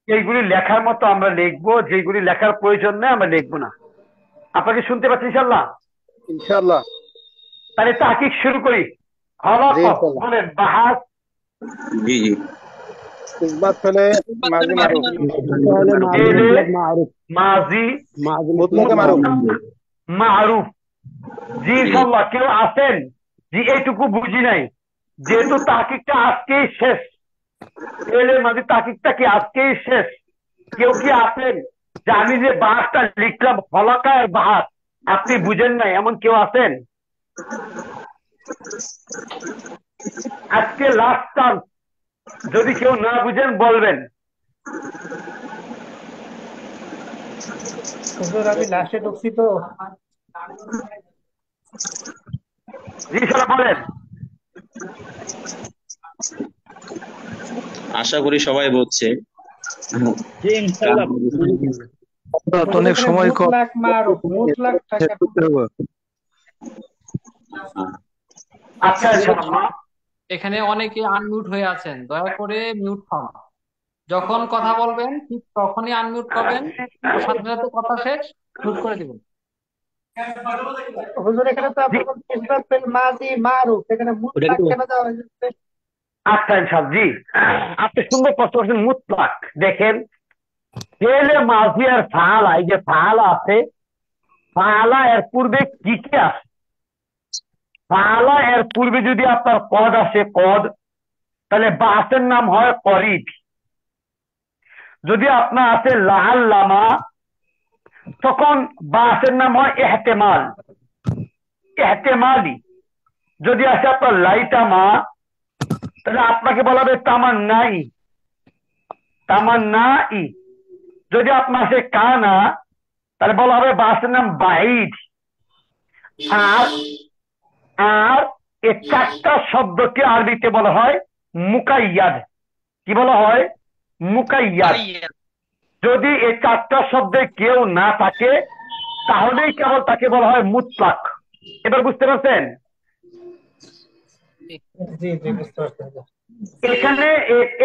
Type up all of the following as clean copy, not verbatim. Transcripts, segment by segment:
এইগুলি লেখার মতো আমরা লিখবো, যেগুলি লেখার প্রয়োজন নেই আমরা লিখবো না। আপনাকে শুনতে পাচ্ছি ইনশাল্লাহ? ইনশাআল্লাহ। তাহলে তাহকিক শুরু করি। জি খলাক, ইনশাআল্লাহ। বলেন বাহাস। জি জি। ইসবাত হলে মাজি মারুফ। তাহলে মাঝি ফেলে মুতলাক মারুফ। মাজি মাঝি মুতলাক মুতলাকে মারুফ। মারুফ। মারুফ। জি জি ইনশাল্লাহ। কেউ আছেন জি এইটুকু বুঝি নাই? যেহেতু তাহকিকটা আজকেই শেষ, ফেলে মাঝি তাহকিকটা কি আজকেই শেষ? কেউ কি আছেন যে আমি যে বাহাসটা লিখলাম ফলাকার বাহাস আপনি বুঝেন নাই, এমন কেউ আছেন? আজকে লাস্ট চান্স, যদি কেউ না বুঝেন বলবেন। হুজুর আমি লাস্টে ঢুকছি তো। জি সালা বলেন। আশা করি সবাই বুঝছে। জি ইনশাআল্লাহ। হুজুর অনেক এখানে সময় কম। মুতলাক মারুফ, মুতলাকটা কেন? আচ্ছা হুজুর, ইনশাআল্লাহ। এখানে অনেকে আনমিউট হয়ে আছেন, দয়া করে মিউট হন। যখন কথা বলবেন ঠিক তখনই আনমিউট করবেন, আর সাথে সাথে কথা শেষ মিউট করে দিবেন। হুজুর এখানে তো জি আপনি বলছেন ইসবাত ফিল মাজি মারুফ, এখানে মুতলাক কেন দেওয়া হয়েছে? আচ্ছা ইনশাআল্লাহ। জি, আপনি সুন্দর প্রশ্ন করছেন। মুতলাক দেখেন, ফেলে মাজি আর ফাআলা, এই যে ফাআলা আছে, ফাআলা এর পূর্বে কি কি আছে? ফাআলা এর পূর্বে যদি আপনার কদ আসে, কদ, তাহলে বাসের নাম হয় করিব। যদি আপনার আছে লাআল্লামা, তখন বাসের নাম হয় এহতেমাল, এহতেমালি। যদি আসে আপনার লাইটামা, তাহলে আপনাকে বলা হবে তামান্নাই, তামান্নাই। যদি আপনার আসে কানা, তাহলে বলা হবে বাসের নাম বাইড। আর আর এই চারটা শব্দকে আরবিতে বলা হয় মুকাইয়াদ। কি বলা হয়? মুকাইয়াদ। যদি এই চারটা শব্দে কেউ না থাকে তাহলেই কেবল তাকে বলা হয় মুতলাক। এবার বুঝতে পারছেন? জি জি বুঝতে পারছি হুজুর। এখানে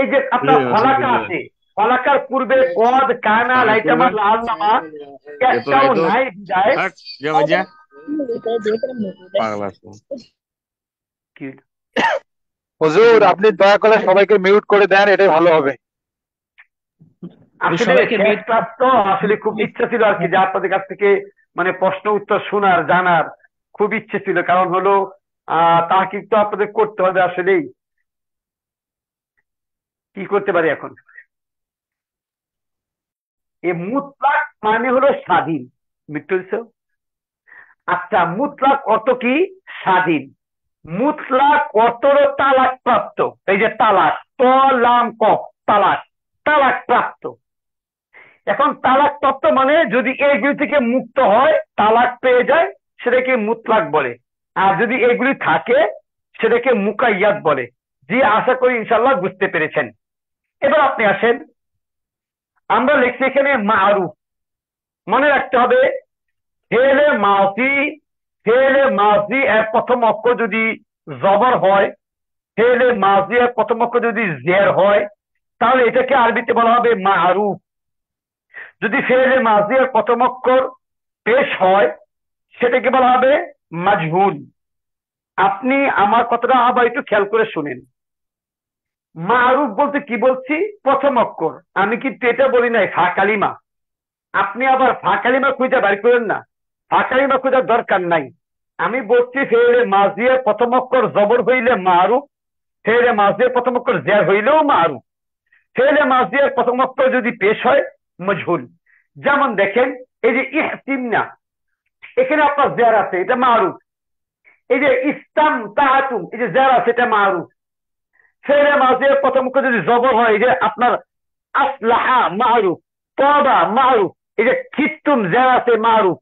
এই যে আপনার ফলাকা আছে, ফলাকার পূর্বে কদ, কানা, লাইটামা, লাল্লামা একটাও নাই বিদায়। কি হুজুর আপনি দয়া করে সবাইকে মিউট করে দেন, এটাই ভালো হবে। আসলে সবাইকে শেষ মিউট। ক্লাস তো, আসলে খুব ইচ্ছা ছিল আর কি যে আপনাদের কাছ থেকে মানে প্রশ্ন উত্তর শোনার, জানার খুব ইচ্ছে ছিল। কারণ হলো তাহকিক তো আপনাদের করতে হবে আসলেই। কি করতে পারি এখন? এই মুতলাক মানে হলো স্বাধীন। বুঝতে? আচ্ছা, মুতলাক অর্থ কি? স্বাধীন। মুতলাক অর্থ হলো তালাক প্রাপ্ত। এই যে তালাক, ত লাম কফ, তালাক, তালাক প্রাপ্ত। এখন তালাক প্রাপ্ত মানে যদি এইগুলি থেকে মুক্ত হয়, তালাক পেয়ে যায়, সেটাকে মুতলাক বলে। আর যদি এগুলি থাকে সেটাকে মুকাইয়াদ বলে। জি, আশা করি ইনশাল্লাহ বুঝতে পেরেছেন। এবার আপনি আসেন, আমরা লিখছি এখানে মারুফ। মনে রাখতে হবে, ফেলে মাজি, ফেলে মাজি এর প্রথম অক্ষর যদি জবর হয়, ফেলে মাজি এর প্রথম অক্ষর যদি জের হয়, তাহলে এটাকে আরবিতে বলা হবে মারুফ। যদি ফেলে মাজি এর প্রথম অক্ষর পেশ হয়, সেটাকে বলা হবে মাজহুল। আপনি আমার কথাটা আবার একটু খেয়াল করে শুনেন। মারুফ বলতে কি বলছি? প্রথম অক্ষর। আমি কিন্তু এটা বলি নাই ফা কালিমা। আপনি আবার ফা কালিমা খুঁজে বের করেন না, ফা কালিমা খোঁজার দরকার নাই। আমি বলছি ফেলে মাজিয়ের প্রথম অক্ষর জবর হইলে মারুফ, ফেলে মাজিয়ের প্রথম অক্ষর জের হইলেও মারুফ, ফেলে মাজিয়ের প্রথম অক্ষর যদি পেশ হয় মজহুল। যেমন দেখেন, এই যে ইহতিমনা, এখানে আপনার জের আছে, এটা মারুফ। এই যে ইসতাম তাহাতুম, এই যে জের আছে, এটা মারুফ। ফেলে মাজিয়ের প্রথম অক্ষর যদি জবর হয়, এই যে আপনার আসলাহা মারুফ, তবা মারুফ। এই যে খিস্তুম জের আছে, মারুফ।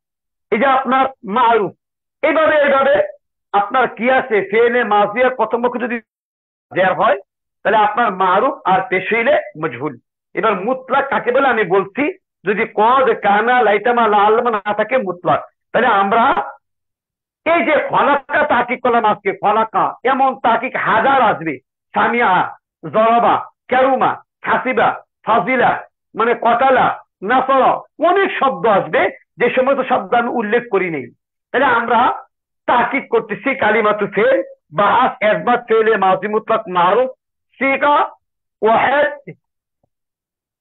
এই যে আপনার মারুফ। এইভাবে এইভাবে আপনার কি আছে, ফেলে মাজিয়ার প্রথম পক্ষ যদি জের হয়, তাহলে আপনার মারুফ আর পেশ হইলে মজহুল। এবার মুতলাক কাকে বলে আমি বলছি। যদি কদ, কানা, লাইটামা, লাআল্লামা না থাকে মুতলাক। তাহলে আমরা এই যে ফলাকা তাহকিক করলাম আজকে, ফলাকা এমন তাহকিক হাজার আসবে। সামিয়া, জরাবা, কারুমা, হাসিবা, ফাজিলা, মানে কতালা, নাসরা, অনেক শব্দ আসবে যে সমস্ত শব্দ আমি উল্লেখ করি নেই। তাহলে আমরা তাকিদ করতেছি কালিমাতু ফেল, বাহাস, ইসবাত, ফেলে মাজি মুতলাক, মারুফ, সিগা, ওয়াহিদ,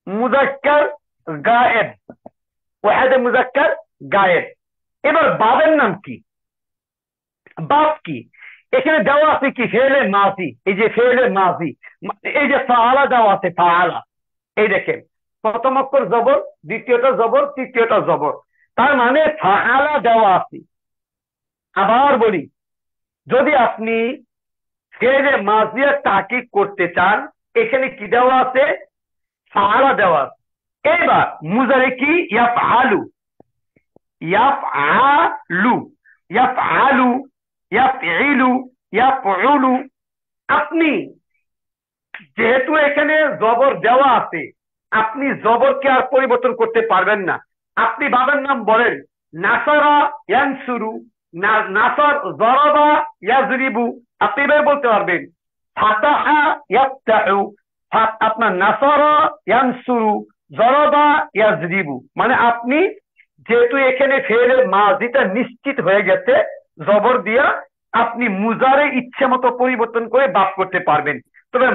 মুজাক্কার, গায়েব, ওয়াহিদ মুজাক্কার, গায়েব। এবার বাবের নাম কি? বাপ কি? এখানে দেওয়া আছে কি? ফেলে মাজি, এই যে ফেলে মাজি, এই যে ফাআলা দেওয়া আছে, ফাআলা, এই দেখেন প্রথম অক্ষর জবর, দ্বিতীয়টা জবর, তৃতীয়টা জবর, তার মানে ফাআলা দেওয়া আছে। আবার বলি, যদি আপনি ফেলে মাজিয়া তাকিদ করতে চান, এখানে কি দেওয়া আছে? ফাআলা দেওয়া আছে। এবার মুজারে কি? ইয়াফআলু, ইয়াফআলু, ইয়াফআলু, ইয়াফইলু, ইয়াফউলু। আপনি যেহেতু এখানে জবর দেওয়া আছে, আপনি জবরকে আর পরিবর্তন করতে পারবেন না। আপনি বাবার নাম বলেন নাসারা ইয়ানসুরু, নাসার জরাবা ইয়াজরিবু, আপনি এভাবে বলতে পারবেন ফাতাহা ইয়াফতাহু, আপনার নাসারা ইয়ানসুরু, জরাবা ইয়াজরিবু। মানে আপনি যেহেতু এখানে ফেলে মাজিটা নিশ্চিত হয়ে গেছে জবর দিয়া, আপনি মুজারে ইচ্ছে মতো পরিবর্তন করে বাপ করতে পারবেন। তবে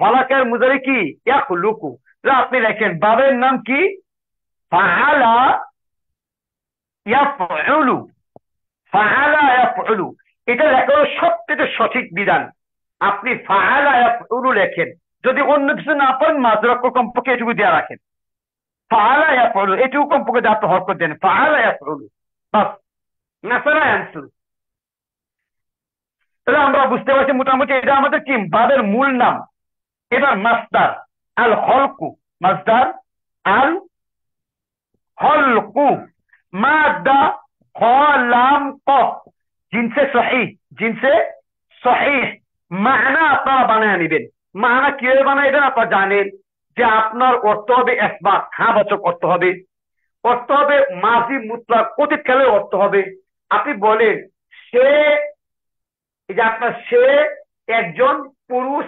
ফলাকের মুজারে কি? ইয়াখলুকু। আপনি লেখেন বাবের নাম কি? ফাআলা ইয়াফউলু, ফাআলা ইয়াফউলু। এটা লেখার সবচেয়ে সঠিক বিধান। আপনি ফাআলা ইয়াফউলু লেখেন, যদি অন্য কিছু না পারেন মাজরাক্ষ কমপক্ষে এটুকু দেওয়া রাখেন, ফাআলা ইয়াফউলু, এটুকু কমপক্ষে দাঁত হরকত দেন, ফাআলা ইয়াফউলু, বাস। নাসারা ইয়ানসুরু। তাহলে আমরা বুঝতে পারছি মোটামুটি এটা আমাদের কি? বাবের মূল নাম। এবার মাসদার, আল হলকু, মাসদার আল হলকু, মাদা লাম কফ, জিনসে সহিহ, জিনসে সহিহ। মানা আপনারা বানায় নিবেন। মানা কিভাবে বানাইবেন আপনারা জানেন যে আপনার অর্থ হবে ইসবাত, হ্যাঁ বাচক অর্থ হবে, অর্থ হবে মাজি মুতলাক, অতীতকালের অর্থ হবে। আপনি বলেন সে, এই যে আপনার সে একজন পুরুষ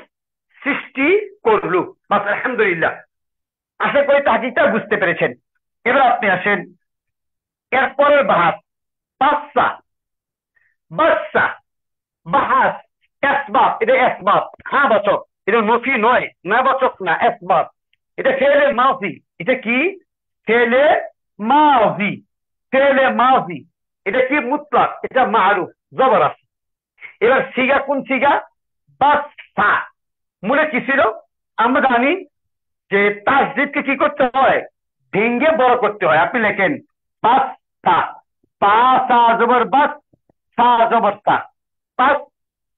সৃষ্টি করলো, বাস আলহামদুলিল্লাহ। আশা করি তাকিদটা বুঝতে পেরেছেন। এবার আপনি আসেন এরপরের বাহাস, বাচ্চা, বাচ্চা, বাহাস, এসবাব। এটা এসবাব, হ্যাঁ বাচক, এটা নফি নয়, না বাচক না, এসবাব। এটা ফেলে মাজি। এটা কি? ফেলে মাজি, ফেলে মাজি। এটা কি? মুতলাক, এটা মারুফ, জবর আছে। এবার সিগা কোন সিগা? বাচ্চা। মূলে কি ছিল? আমরা জানি যে তাসদিদকে কি করতে হয়? ভেঙ্গে বড় করতে হয়। আপনি লেখেন বাচ্চা, পা সা জবর বাস, সা জবর সা, পাস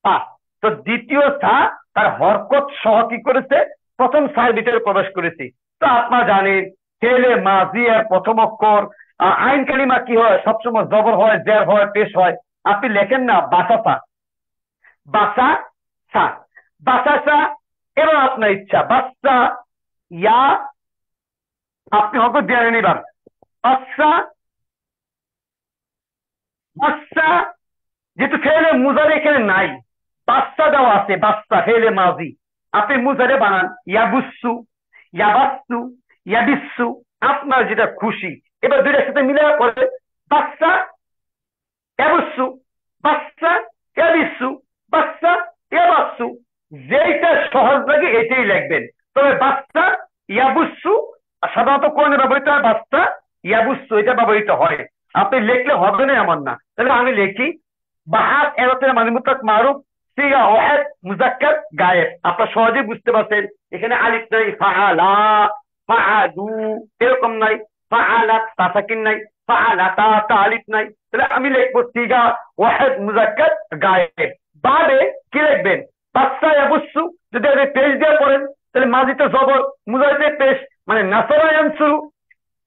পা। তো দ্বিতীয় সা তার হরকত সহ কি করেছে? প্রথম সার ভিতরে প্রবেশ করেছে। তো আপনারা জানেন ফেলে মাজি এর প্রথম অক্ষর আইন কালিমা কি হয়? সবসময় জবর হয়, জের হয়, পেশ হয়। আপনি লেখেন না বাসাসা, বাসা সা, বাসাসা। এবার আপনার ইচ্ছা, বাচ্চা ইয়া, আপনি হয়তো দিয়ে নিবার বাচ্চা, বাচ্চা। যেহেতু ফেলে মুজারে এখানে নাই, বাচ্চা দেওয়া আছে, বাচ্চা ফেলে মাজি, আপনি মুজারে বানান ইয়াবুসু, ইয়াবাসু, ইয়াবিসু, আপনার যেটা খুশি। এবার দুইটার সাথে মিলে পড়ে বাচ্চা ইয়াবুসু, বাচ্চা ইয়াবিসু, বাচ্চা ইয়াবাসু। যেইটা সহজ লাগে এটাই লিখবেন। তবে বাচ্চা ইয়াবুসু সাধারণত কোন ব্যবহৃত হয়? বাচ্চা ইয়াবুসু, এটা ব্যবহৃত হয়। আপনি লিখলে হবে না এমন না। তাহলে আমি লিখি বাহাস এর মানে মুতলাক, মারুফ, সিগা, ওয়াহিদ, মুজাক্কার, গায়েব। আপনারা সহজেই বুঝতে পারছেন এখানে আলিফ নাই, ফাআলা, ফাআদু এরকম নাই, ফাআলাত তা সাকিন নাই, ফাআলাতা তা আলিফ নাই। তাহলে আমি লিখবো সিগা, ওয়াহিদ, মুজাক্কার, গায়েব। বাবে কি লিখবেন? বাচ্চা ইয়াবুসু। যদি আপনি পেশ দিয়ে পড়েন তাহলে মাজিতে জবর, মুজারিতে পেশ, মানে নাসারা ইয়ানসুরু,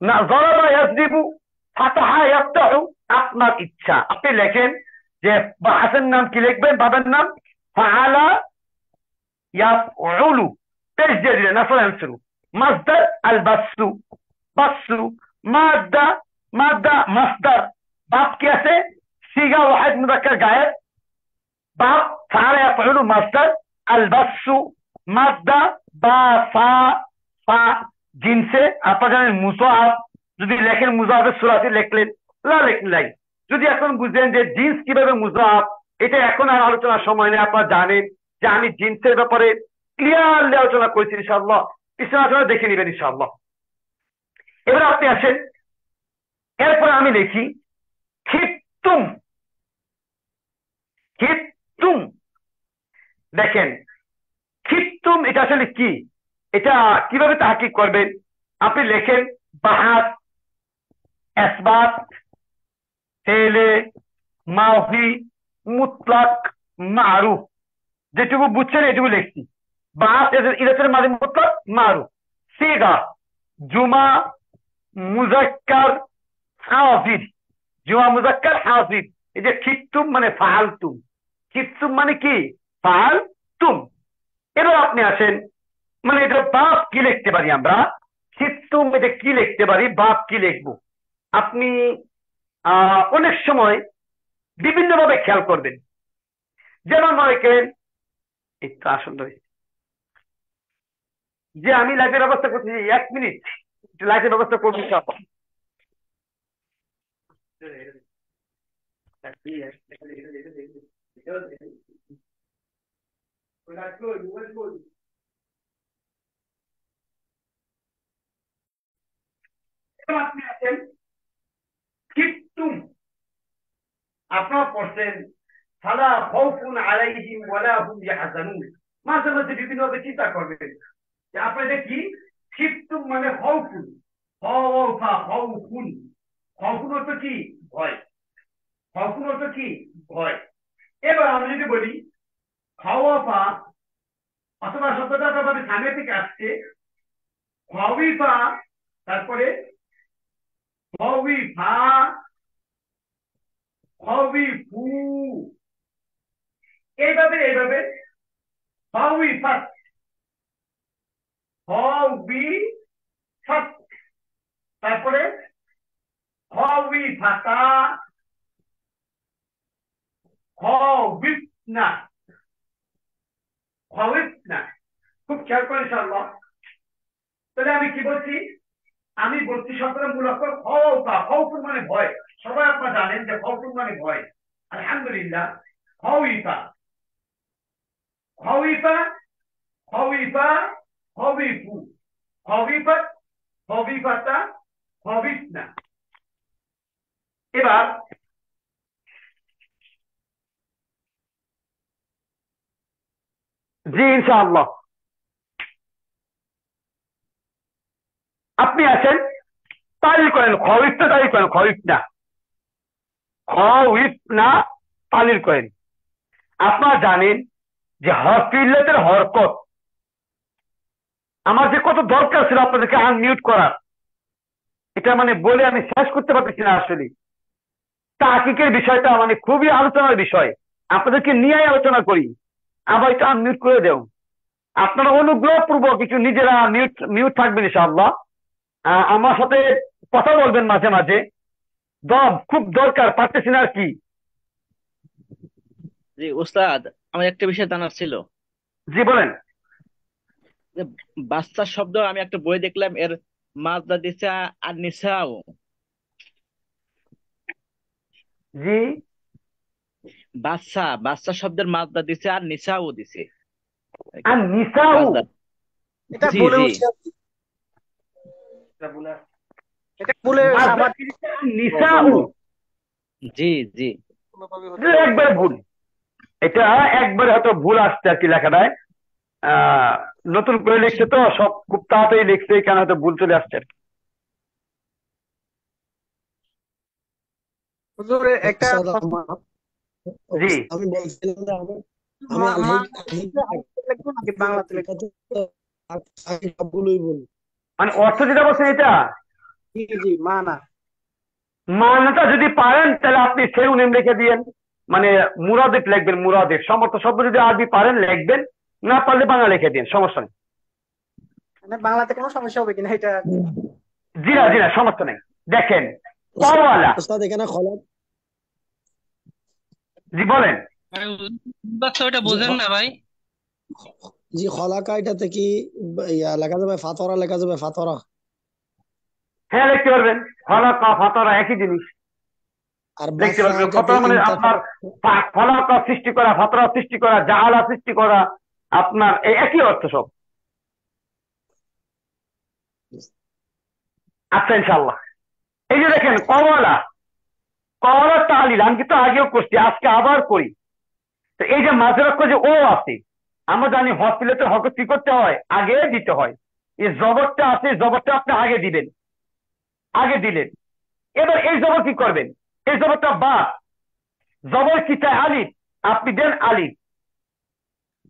না জরাবা ইয়াজরিবু, ফাতাহা ইয়াফতাহু। আপনার ইচ্ছা। আপনি লেখেন যে বাহাসের নাম কি লিখবেন? বাবার নাম ফাআলা ইয়াফউলু, পেশ দিয়ে দিলেন, নাসারা ইয়ানসুরু। মাসদার আল বাসু, বাসু। মাদা, মাদা মাসদার। বাপ কি আছে? সিগা, ওয়াহিদ, মুজাক্কার, গায়েব। বাপ ফাআলা ইয়াফউলু, মাসদার আল বাসু, মাদা বা ফা, ফা। জিনসে আপনারা জানেন মুসাহাব, যদি লেখেন মুসাহাবের সূরাতে লিখলেন, লা লিখলেন। যদি এখন বুঝেন যে জিন্স কিভাবে মুসাহাব, এটা এখন আর আলোচনার সময় নেই। আপনারা জানেন যে আমি জিন্সের ব্যাপারে ক্লিয়ারলি আলোচনা করেছি ইনশাআল্লাহ, পিছনে আলোচনা দেখে নেবেন ইনশাআল্লাহ। এবার আপনি আসেন, এরপর আমি লিখি খিত্তুম। খিত্তুম, দেখেন খিত্তুম এটা আসলে কি, এটা কিভাবে তাহকিক করবেন? আপনি লেখেন বাহাত, এসবাত, ফেলে, মাফি, মুতলাক, মারুফ। যেটুকু বুঝছেন এটুকু লিখছি। বাহাত ইরাতের মাঝে মুতলাক, মারুফ। সিগা, জুমা, মুজাক্কার, হাজির। জুমা, মুজাক্কার, হাজির। এই যে খিত্তুম মানে ফাআলতুম। খিত্তুম মানে কি? ফাআলতুম। এবার আপনি আসেন, মানে এটা বাপ কি লিখতে পারি আমরা? খিত্তুম এটা কি লিখতে পারি, বাপ কি লিখবো? আপনি অনেক সময় বিভিন্ন ভাবে খেয়াল করবেন। যেমন মনে করেন, একটু আসুন ধরে, যে আমি লাইটের ব্যবস্থা করছি, 1 মিনিট লাইটের ব্যবস্থা করবি সব। আপনি আছেন খিত্তুম, আপনারা পড়ছেন ফালা খাউফুন আলাইহিম ওয়ালা হুম ইয়াহজানুন। মাঝে মাঝে বিভিন্ন ভাবে চিন্তা করবেন যে আপনাদের কি খিত্তুম মানে খাউফুন, খাওফা খাউফুন। খাউফুন অর্থ কি? ভয়। খাউফুন অর্থ কি? ভয়। এবার আমি যদি বলি খাওয়াফা, অথবা শব্দটা ভাবে সামনে থেকে আসছে খাওয়িফা, তারপরে খাওয়িফা, খাওয়িফু, এইভাবে এইভাবে খাওয়িফাত, খাওয়িফাত, তারপরে খাওয়িফাতা, খাওয়িফনা, খাওয়িফনা। খুব খেয়াল করে ইনশাআল্লাহ। তাহলে আমি কি বলছি? আমি বলছি শব্দের মূল অক্ষর খাওফা। খাওফুন মানে ভয়। সবাই আপনারা জানেন যে খাওফুন মানে ভয়। আলহামদুলিল্লাহ, খাওয়িফা, খাওয়িফা, খাওয়িফা, খাওয়িফু, খাওয়িফাত, খাওয়িফাতা, খাওয়িফনা। এবার জি ইনশাআল্লাহ আপনি আছেন তালিল করেন, খাওয়িফনা তালিল করেন, খাওয়িফনা, খাওয়িফনা তালিল করেন। আপনারা জানেন যে হরফিল্লাতের হরকত আমার যে কত দরকার ছিল আপনাদেরকে আনমিউট করার, এটা মানে বলে আমি শেষ করতে পারতেছি না। আসলে তাহকিকের বিষয়টা মানে খুবই আলোচনার বিষয়, আপনাদেরকে নিয়ে আলোচনা করি। আবার এটা আনমিউট করে দেও। আপনারা অনুগ্রহপূর্বক কিছু নিজেরা মিউট মিউট থাকবেন ইনশাআল্লাহ। আমার সাথে কথা বলবেন মাঝে মাঝে, খুব দরকার, পারতেছি না আর কি। জি উস্তাদ, আমার একটা বিষয় জানার ছিল জি বলেন। যে বাচ্চা শব্দ আমি একটা বই দেখলাম, এর মাজদা দিছে আর নিসাও। জি, বাচ্চা বাচ্চা শব্দের মাজদা দিছে আর নিসাও দিছে আর নিসাউ, মাজদা। এটা জি বলে জি উস্তাদ, এটা বলে আমার নিসাউ, জি জি একবারে ভুল। এটা একবারে হয়তো ভুল আসছে আর কি লেখাটায়। নতুন করে লিখছে তো, সব খুব তাড়াতাড়ি লিখছে, কেন হয়তো ভুল চলে আসছে আর কি। হুজুর একটা উস্তাদ, জি আমি বলছিলাম যে লিখবো নাকি বাংলাতে লিখবো? আমি সবগুলোই বলি। মানে অর্থ যেটা বলছেন এটা জি জি, মানা। মানাটা যদি পারেন তাহলে আপনি সেউনিম লিখে দিয়েন, মানে মুরাদিফ লিখবেন। মুরাদিফ সমর্থ শব্দ যদি আরবি পারেন লিখবেন, না পারলে বাংলা লিখে দিন, সমস্যা নেই। মানে বাংলাতে কোনো সমস্যা হবে কিনা এটা? জি না জি না, সমস্যা নেই। দেখেন পাওয়ালা, উস্তাদ এখানে খলাত, জি বলেন। ওটা বোঝেন না ভাই? জি খলাকা এটাতে কি লেখা যাবে ফাতরা, লেখা যাবে ফাতরা? হ্যাঁ লিখতে পারবেন, খলাকা ফাতারা একই জিনিস আর লিখতে বাসা পারবেন। এটাতে ফাতারা মানে ইনতা আপনার খলাকা সৃষ্টি করা, ফাতারা সৃষ্টি করা, জাহালা সৃষ্টি করা, আপনার এই একই অর্থ সব। আচ্ছা ইনশাআল্লাহ। এই যে দেখেন কওয়ালা, কওয়ালা তাহলিল আমি কিন্তু আগেও করছি, আজকে আবার করি। তো এই যে মাঝের অক্ষর যে ও আছে, আমরা জানি হসপিটালে হক কি করতে হয়, আগে দিতে হয়। এই জবরটা আছে, জবরটা আপনি আগে দিবেন, আগে দিলেন। এবার এই জবর কি করবেন, এই জবরটা বা, জবর কি চাই আলিফ, আপনি দেন আলিফ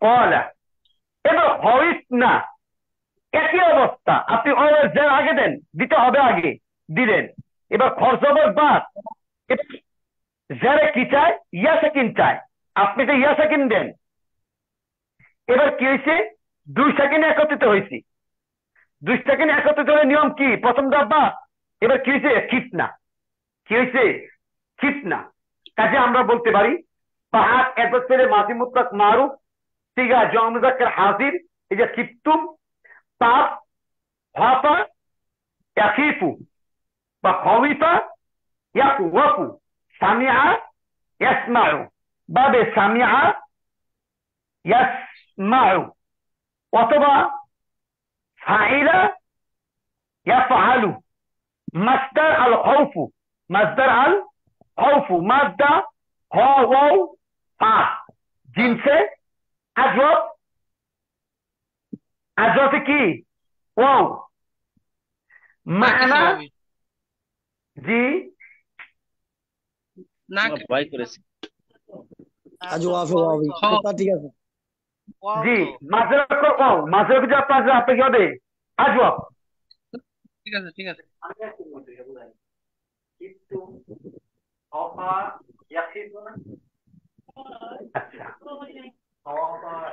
কওয়ালা। এবার হইস না, একই অবস্থা, আপনি জের আগে দেন, দিতে হবে আগে, দিলেন। এবার খর জবর বা, জেরে কি চায়, ইয়া সাকিন চায়, আপনি তো ইয়া সাকিন দেন। এবার কি হয়েছে, 2 সেকেন্ডে একত্রিত হয়েছি। 2 সেকেন্ড একত্রিত হলে নিয়ম কি, প্রথম ধাপ বা, এবার কি হয়েছে খিতনা, কি হয়েছে খিতনা। কাজে আমরা বলতে পারি পাহাড় এত ছেলে মাঝি মুতলাক মারুফ সিগা জমা মুজাক্কার হাজির, এই যে খিপ্তুম, পাপ হাফা ইয়াকিফু বা খবিফা ইয়াকু ওয়াকু, সামিআ ইয়াসমাউ, বাবে সামিআ ইয়াসমাউ, অথবা ফাইলা ইয়াফআলু, মাসদার আল খাউফু, মাসদার আল খাউফু, মাদ্দা হ ওয়াও ফা, জিনসে আজওয়াব, আজওয়াবে কি ওয়াও, মানা, জি ভয় করেছে। আজ ওয়াফে ওয়াবি, তা ঠিক আছে। জি, মাঝের অক্ষর ওয়াও, মাঝের অক্ষর আপনার আপনি কি হবে আজওয়াব। ঠিক আছে ঠিক আছে। আচ্ছা,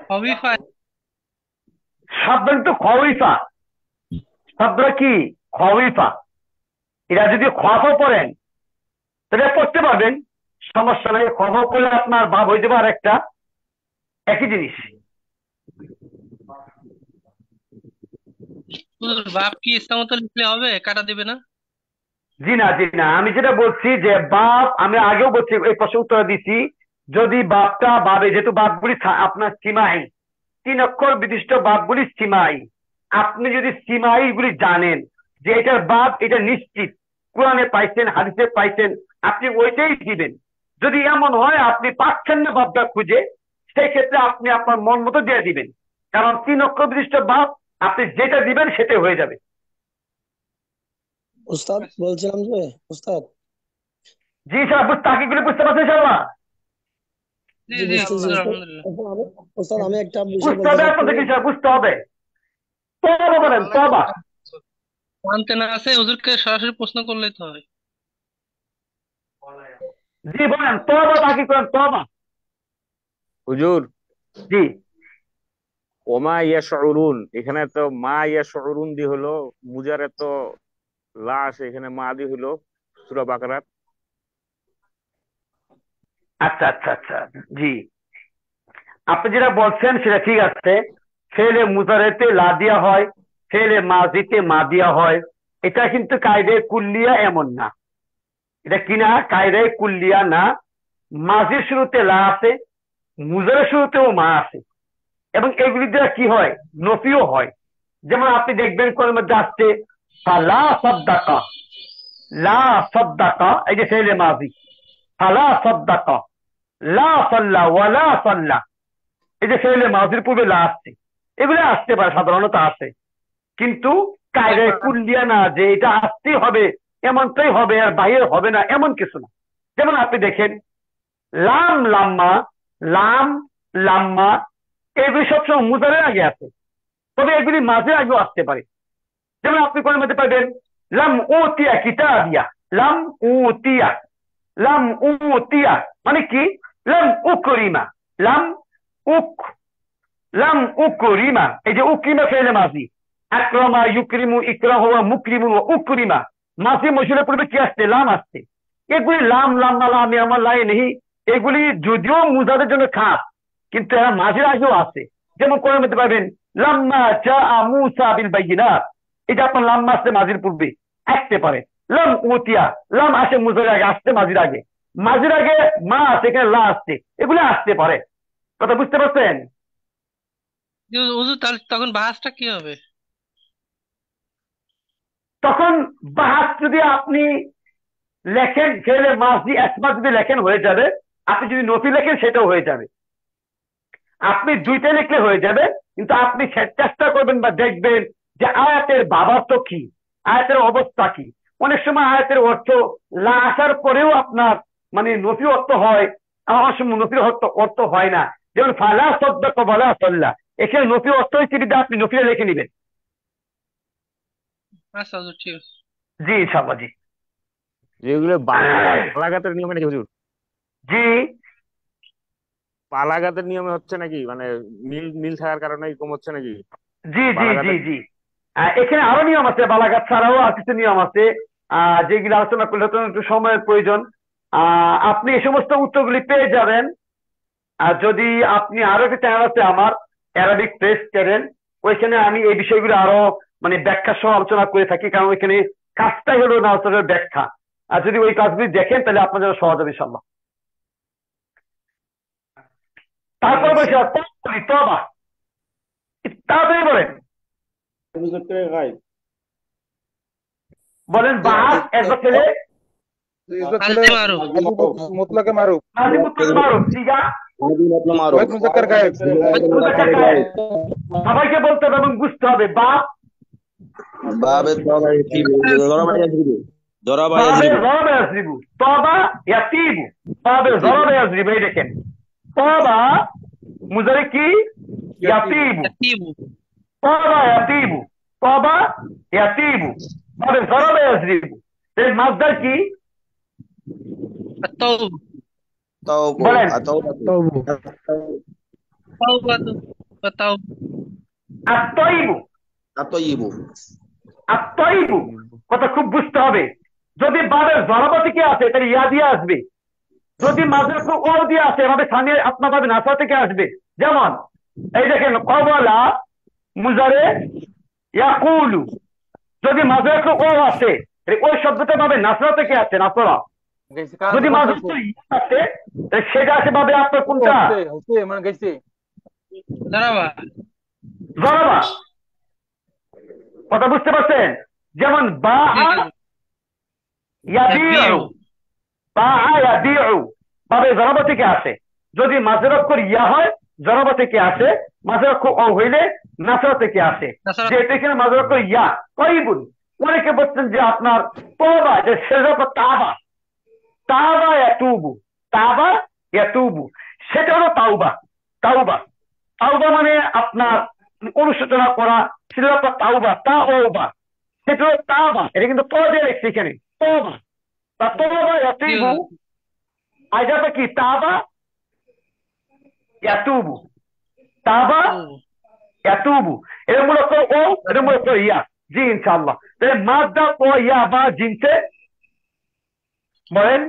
খবিফা শব্দ কিন্তু খবিফা, শব্দটা কি খবিফা। এটা যদি খফ পড়েন তাহলে পড়তে পারবেন, সমস্যা নেই। খফ করলে আপনার ভাব হয়ে যাবে আর একটা, একই জিনিস। বাপ কি ইচ্ছা মতো লিখলে হবে, কাটা দিবে না? জি না, জি না, আমি যেটা বলছি যে বাপ, আমি আগেও বলছি, এই প্রশ্ন উত্তর দিচ্ছি, যদি বাপটা বাবে, যেহেতু বাপগুলি আপনার সীমাই, 3 অক্ষর বিশিষ্ট বাপগুলি সীমাই, আপনি যদি সীমাই গুলি জানেন যে এটার বাপ, এটা নিশ্চিত, কোরআনে পাইছেন, হাদিসে পাইছেন, আপনি ওইটাই দিবেন। যদি এমন হয় আপনি পাচ্ছেন না বাপটা খুঁজে, সেই ক্ষেত্রে আপনি আপনার মন মতো দিয়ে দিবেন, কারণ 3 অক্ষর বিশিষ্ট বাপ, আপনি যেটা দিবেন সেটাই হয়ে যাবে। উস্তাদ বলছিলাম যে, উস্তাদ জি স্যার, তাকিগুলি বুঝতে পারছেন ইনশাআল্লাহ? জি জি জি বুঝতেছি হুজুর, উস্তাদ। আলহামদুলিল্লাহ। উস্তাদ আমি একটা বিষয় বুঝতে বলতে হবে, চাচ্ছি। আপনাদের কি স্যার বুঝতে হবে, তবা বলেন তবা। জানতে না আছে হুজুরকে সরাসরি প্রশ্ন করলেই তো হয়। জি বলেন তবা, তাকি করেন তবা। হুজুর, জি ওমা ইয়াশউরুন, এখানে তো মা ইয়াশউরুন দি হলো, মুজারে তো লা আছে, এখানে মা দি হলো সূরা বাকারাত। আচ্ছা আচ্ছা আচ্ছা, জি আপনি যেটা বলছেন সেটা ঠিক আছে। ফেলে মুজারেতে লা দিয়া হয়, ফেলে মাজিতে মা দিয়া হয়, এটা কিন্তু কায়দায়ে কুল্লিয়া এমন না, এটা কিনা কায়দায়ে কুল্লিয়া না। মাজির শুরুতে লা আছে, মুজারের শুরুতেও মা আছে, এবং এগুলি দ্বারা কি হয়, নফিও হয়। যেমন আপনি দেখবেন কোরআনের মধ্যে আসছে ফালা সাদ্দাকা, লা সাদ্দাকা, এই যে ফেলে মাজি, ফালা সাদ্দাকা, লা সাল্লা ওয়ালা সাল্লা, এই যে ফেলে মাজির পূর্বে লা আসছে, এগুলো আসতে পারে, সাধারণত আসে, কিন্তু কায়দায়ে কুল্লিয়া না যে এটা আসতেই হবে, এমনটাই হবে, আর বাইরে হবে না এমন কিছু না। যেমন আপনি দেখেন লাম লাম্মা, লাম লাম্মা, এগুলি সবসময় মুজারের আগে আছে, তবে এগুলি মাঝের আগেও আসতে পারে। যেমন আপনি কোরআনের মধ্যে পাবেন লাম উতিয়া কিতাবিয়া, লাম উতিয়া, লাম উতিয়া মানে কি, লাম উকরিমা, লাম উক, লাম উকরিমা, এই যে উকরিমা ফেলে মাঝি, আকরামা ইউকরিমু, ইকরাহু ওয়া মুকরিমু ওয়া উকরিমা, মাঝি মশিলের পূর্বে কি আসছে, লাম আসছে। এগুলি লাম লাম্মা লাম আমার লাই নেই, এগুলি যদিও মুজাদের জন্য খাস, কিন্তু এরা মাঝের আগেও আছে। যেমন কোরআনের মধ্যে পাবেন লাম্মা জাআ মূসা বিল বায়িনাত, এটা আপনার লাম্মা আসছে মাজির পূর্বে আসতে পারে। লাম উতিয়া, লাম আসে মুজার আগে, আসতে মাজির আগে, মাজির আগে মা আছে, এখানে লা আসছে, এগুলো আসতে পারে। কথা বুঝতে পারছেন? হুজুর তাহলে তখন বাহাসটা কি হবে? তখন বাহাস যদি আপনি লেখেন, ফেলে মাজি আসমা যদি লেখেন হয়ে যাবে, আপনি যদি নফি লেখেন সেটাও হয়ে যাবে। আপনি দুইটা লিখলে হয়ে যাবে, কিন্তু আপনি চেষ্টা করবেন বা দেখবেন যে আয়াতের ভাবার্থ কি, আয়াতের অবস্থা কি। অনেক সময় আয়াতের অর্থ লা আসার পরেও আপনার মানে নফি অর্থ হয়, আমার সময় নফির অর্থ হয় না। যেমন ফালা সদ্দাক ওয়ালা সাল্লা, এখানে নফি অর্থ হচ্ছে বিধায় আপনি নফিলে লিখে নেবেন। আচ্ছা হুজুর, ঠিক আছে। জি ইনশাআল্লাহ। জি যেগুলো বালাগাতের নিয়মে নাকি হুজুর? জি বালাগাতের নিয়মে হচ্ছে নাকি, মানে মিল মিল থাকার কারণে এরকম হচ্ছে নাকি জি জি জি বালাগাতের? জি এখানে আরো নিয়ম আছে, বালাগাত ছাড়াও আর কিছু নিয়ম আছে যেগুলো আলোচনা করলে তো একটু সময়ের প্রয়োজন। আপনি এই সমস্ত উত্তরগুলি পেয়ে যাবেন। আর যদি আপনি আরো একটা চ্যানেল আছে আমার, অ্যারাবিক প্রেস চ্যানেল, ওইখানে আমি এই বিষয়গুলো আরো মানে ব্যাখ্যা সহ আলোচনা করে থাকি, কারণ ওইখানে কাজটাই হলো নাউসের ব্যাখ্যা। আর যদি ওই কাজগুলি দেখেন তাহলে আপনার জন্য সহজ হবে ইনশাআল্লাহ। তারপরে বলছি তওবা, তাড়াতাড়ি বলেন, বলেন বাহাস একবার ছেলে ছেলে মারুফ। মুতলাকে মারুফ, মাজি মুতলাক মারুফ, সিগা ওয়াহিদ মুজাক্কার গায়েব, মুজাক্কার গায়েব। সবাইকে বলতে হবে এবং বুঝতে হবে বাপ বাবে তবা ইয়াতিবু জরাবা ইয়াজরিবু জরাবা বাবে ইয়াজরিবু জরাবা ইয়াজরিবু, তবা ইয়াতিবু, বাবে জরাবা ইয়াজরিবু। এই দেখেন তবা মুজারে কি ইয়াতিবু, তাকিবু। তবা ইয়াতিবু, তবা ইয়াতিবু, বাবে জরাবা ইয়াজরিবু। এর মাসদার কি আত-তাওব। তাওবু বলেন? আতাওবু তাওবাতু ওয়া তাওব। আত-তাইবু, আতাইবু আত-তাইবু কথা খুব বুঝতে হবে। যদি বাবের জরাবা থেকে আসে তাহলে ইয়া দিয়ে আসবে, যদি মাঝে ও দিয়ে আসে এভাবে স্থানীয় আপনার পাবে নাসা থেকে আসবে। যেমন এই দেখেন কবলা মুজারে ইয়াকুলু, যদি মাঝে ও আসে ওই শব্দটা পাবে নাসরা থেকে আসে, নাসরা। যদি মাঝে আসে সেটা আসে পাবে আপনার কোনটা, মানে গেছি জরাবা। জরাবা। কথা বুঝতে পারছেন? যেমন বা ইয়াবিউ, বা ইয়াবিউ পাবে জরাবা থেকে আসে। যদি মাঝের অক্ষর ইয়া হয় জরাবা থেকে আসে, মাঝের অক্ষর অ হইলে নাসরা থেকে আসে। যেহেতু এখানে মাঝের অক্ষর ইয়া কইবুন, অনেকে বলছেন যে আপনার তওবা, যে সেজা তাবা, তাবা ইয়াতুবু, তাবা ইয়াতুবু, সেটা হলো তাওবা। তাওবা, তাওবা মানে আপনার অনুশোচনা করা, সেটা হলো তাওবা, তাওবা, সেটা হলো তাবা। এটা কিন্তু ত দিয়ে লিখছে এখানে তওবা, তা তওবা ইয়াতুবু। আইজাটা কি তাবা ইয়াতুবু, তাবা ইয়াতুবু। এর মূলত ও, এর মূলত ইয়া। জি ইনশাআল্লাহ। তাহলে মাদ্দা ও ইয়া বা জিনসে বলেন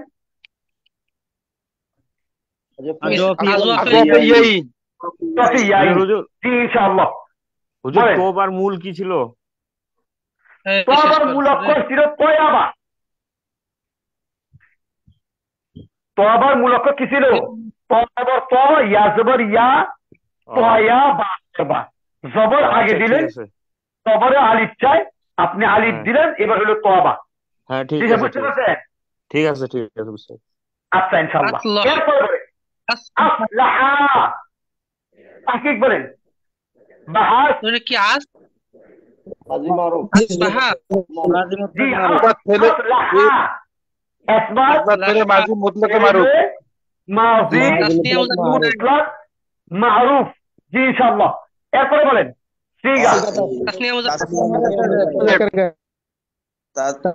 ইয়াইন। হুজুর জি ইনশাআল্লাহ। হুজুর বলেন। তোবার মূল কি ছিল? তওবার মূল অক্ষর ছিল তয়াবা। তওবার মূল অক্ষর কি ছিল? তওবার ত, ইয়া জবর ইয়া, তয়া বা, জবর আগে দিলেন, ঠিক আছে, তবরে আলিফ চাই, আপনি আলিফ হ্যাঁ। দিলেন, এবার হলো তওবা। হ্যাঁ ঠিক ঠিক আছে, আছে, বুঝতে ঠিক আছে, পারছেন? ঠিক আছে, ঠিক আছে, বুঝতে পারছি। আচ্ছা ইনশাআল্লাহ। আসলাহ। এরপরে বলেন আসলাহা, তাহকিক বলেন বাহাস। কি আস আসবাহা। জি ছেলে আসলাহা, আসবাত ছেলে মাজি মুতলাকে মারুফ, মাজি তাসনিয়া মুতলাক মারুফ। জি ইনশাআল্লাহ। এরপরে বলেন সিগা, তাসনিয়া মুজাক্কার।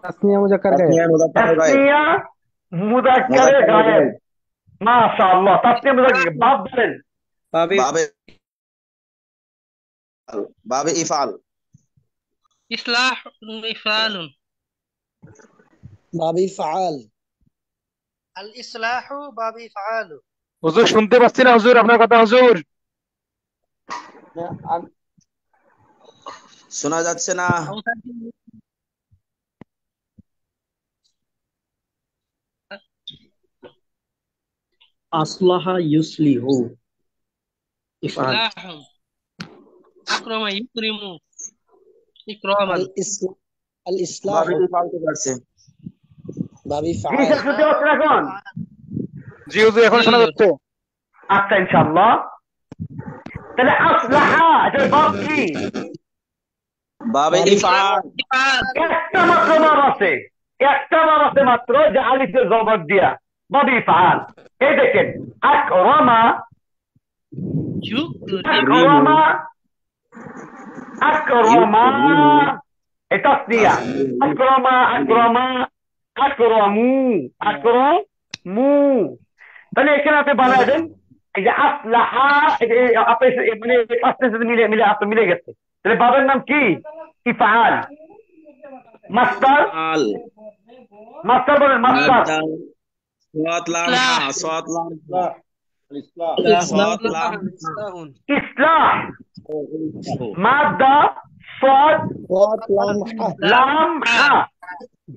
তাসনিয়া মুজাক্কার গায়েব। তাসনিয়া মুযাক্কারে গায়েব। মাশাআল্লাহ। তাসনিয়া মুযাক্কার বাপ বলেন বাবে বাবে ইফআল ইসলাহ ইফআলুন। বাবি ফাআল। আল ইসলাহু বাবি ফাআলু। হুজুর শুনতে পাচ্ছি না হুজুর আপনার কথা হুজুর। শোনা যাচ্ছে না। আসলাহা ইউসলিহু ইফআল ইসলাহুন আকরামা ইউকরিমু ইকরামান আল ইসলাহ ভাবে ইফাল তো পারছে। ভাবি জি ফাআল স্যার, শুনতে পাচ্ছেন এখন? জি হুজুর এখন শোনা যাচ্ছে। আচ্ছা, ইনশাআল্লাহ। তাহলে আসলাহা এটার ভাব কি? ভাবে ইফাল ইফআল একটা মাত্র ভাব আছে, একটা ভাব আছে মাত্র, যে আলিফের জবর দিয়া ভাবি ফাআল। এই দেখেন, আকরামা ইউকরিমু আকরামা এটা তাসনিয়া। আকরামা আকরামা আকরামু আকরামু। তাহলে এখানে আপনি বানায় দেন এই যে আসলাহা, আপনি মানে পাঁচটার সাথে মিলে মিলে আপনি মিলে গেছে। তাহলে বাবার নাম কি? ইফআল। মাস্টার আল মাস্টার বলেন, মাস্টার। মাদ্দা সাত লাম হা সাত লাম হা সাত লাম ইসলাহ মাদ্দা সাদ ওয়াত লাম হা লাম হা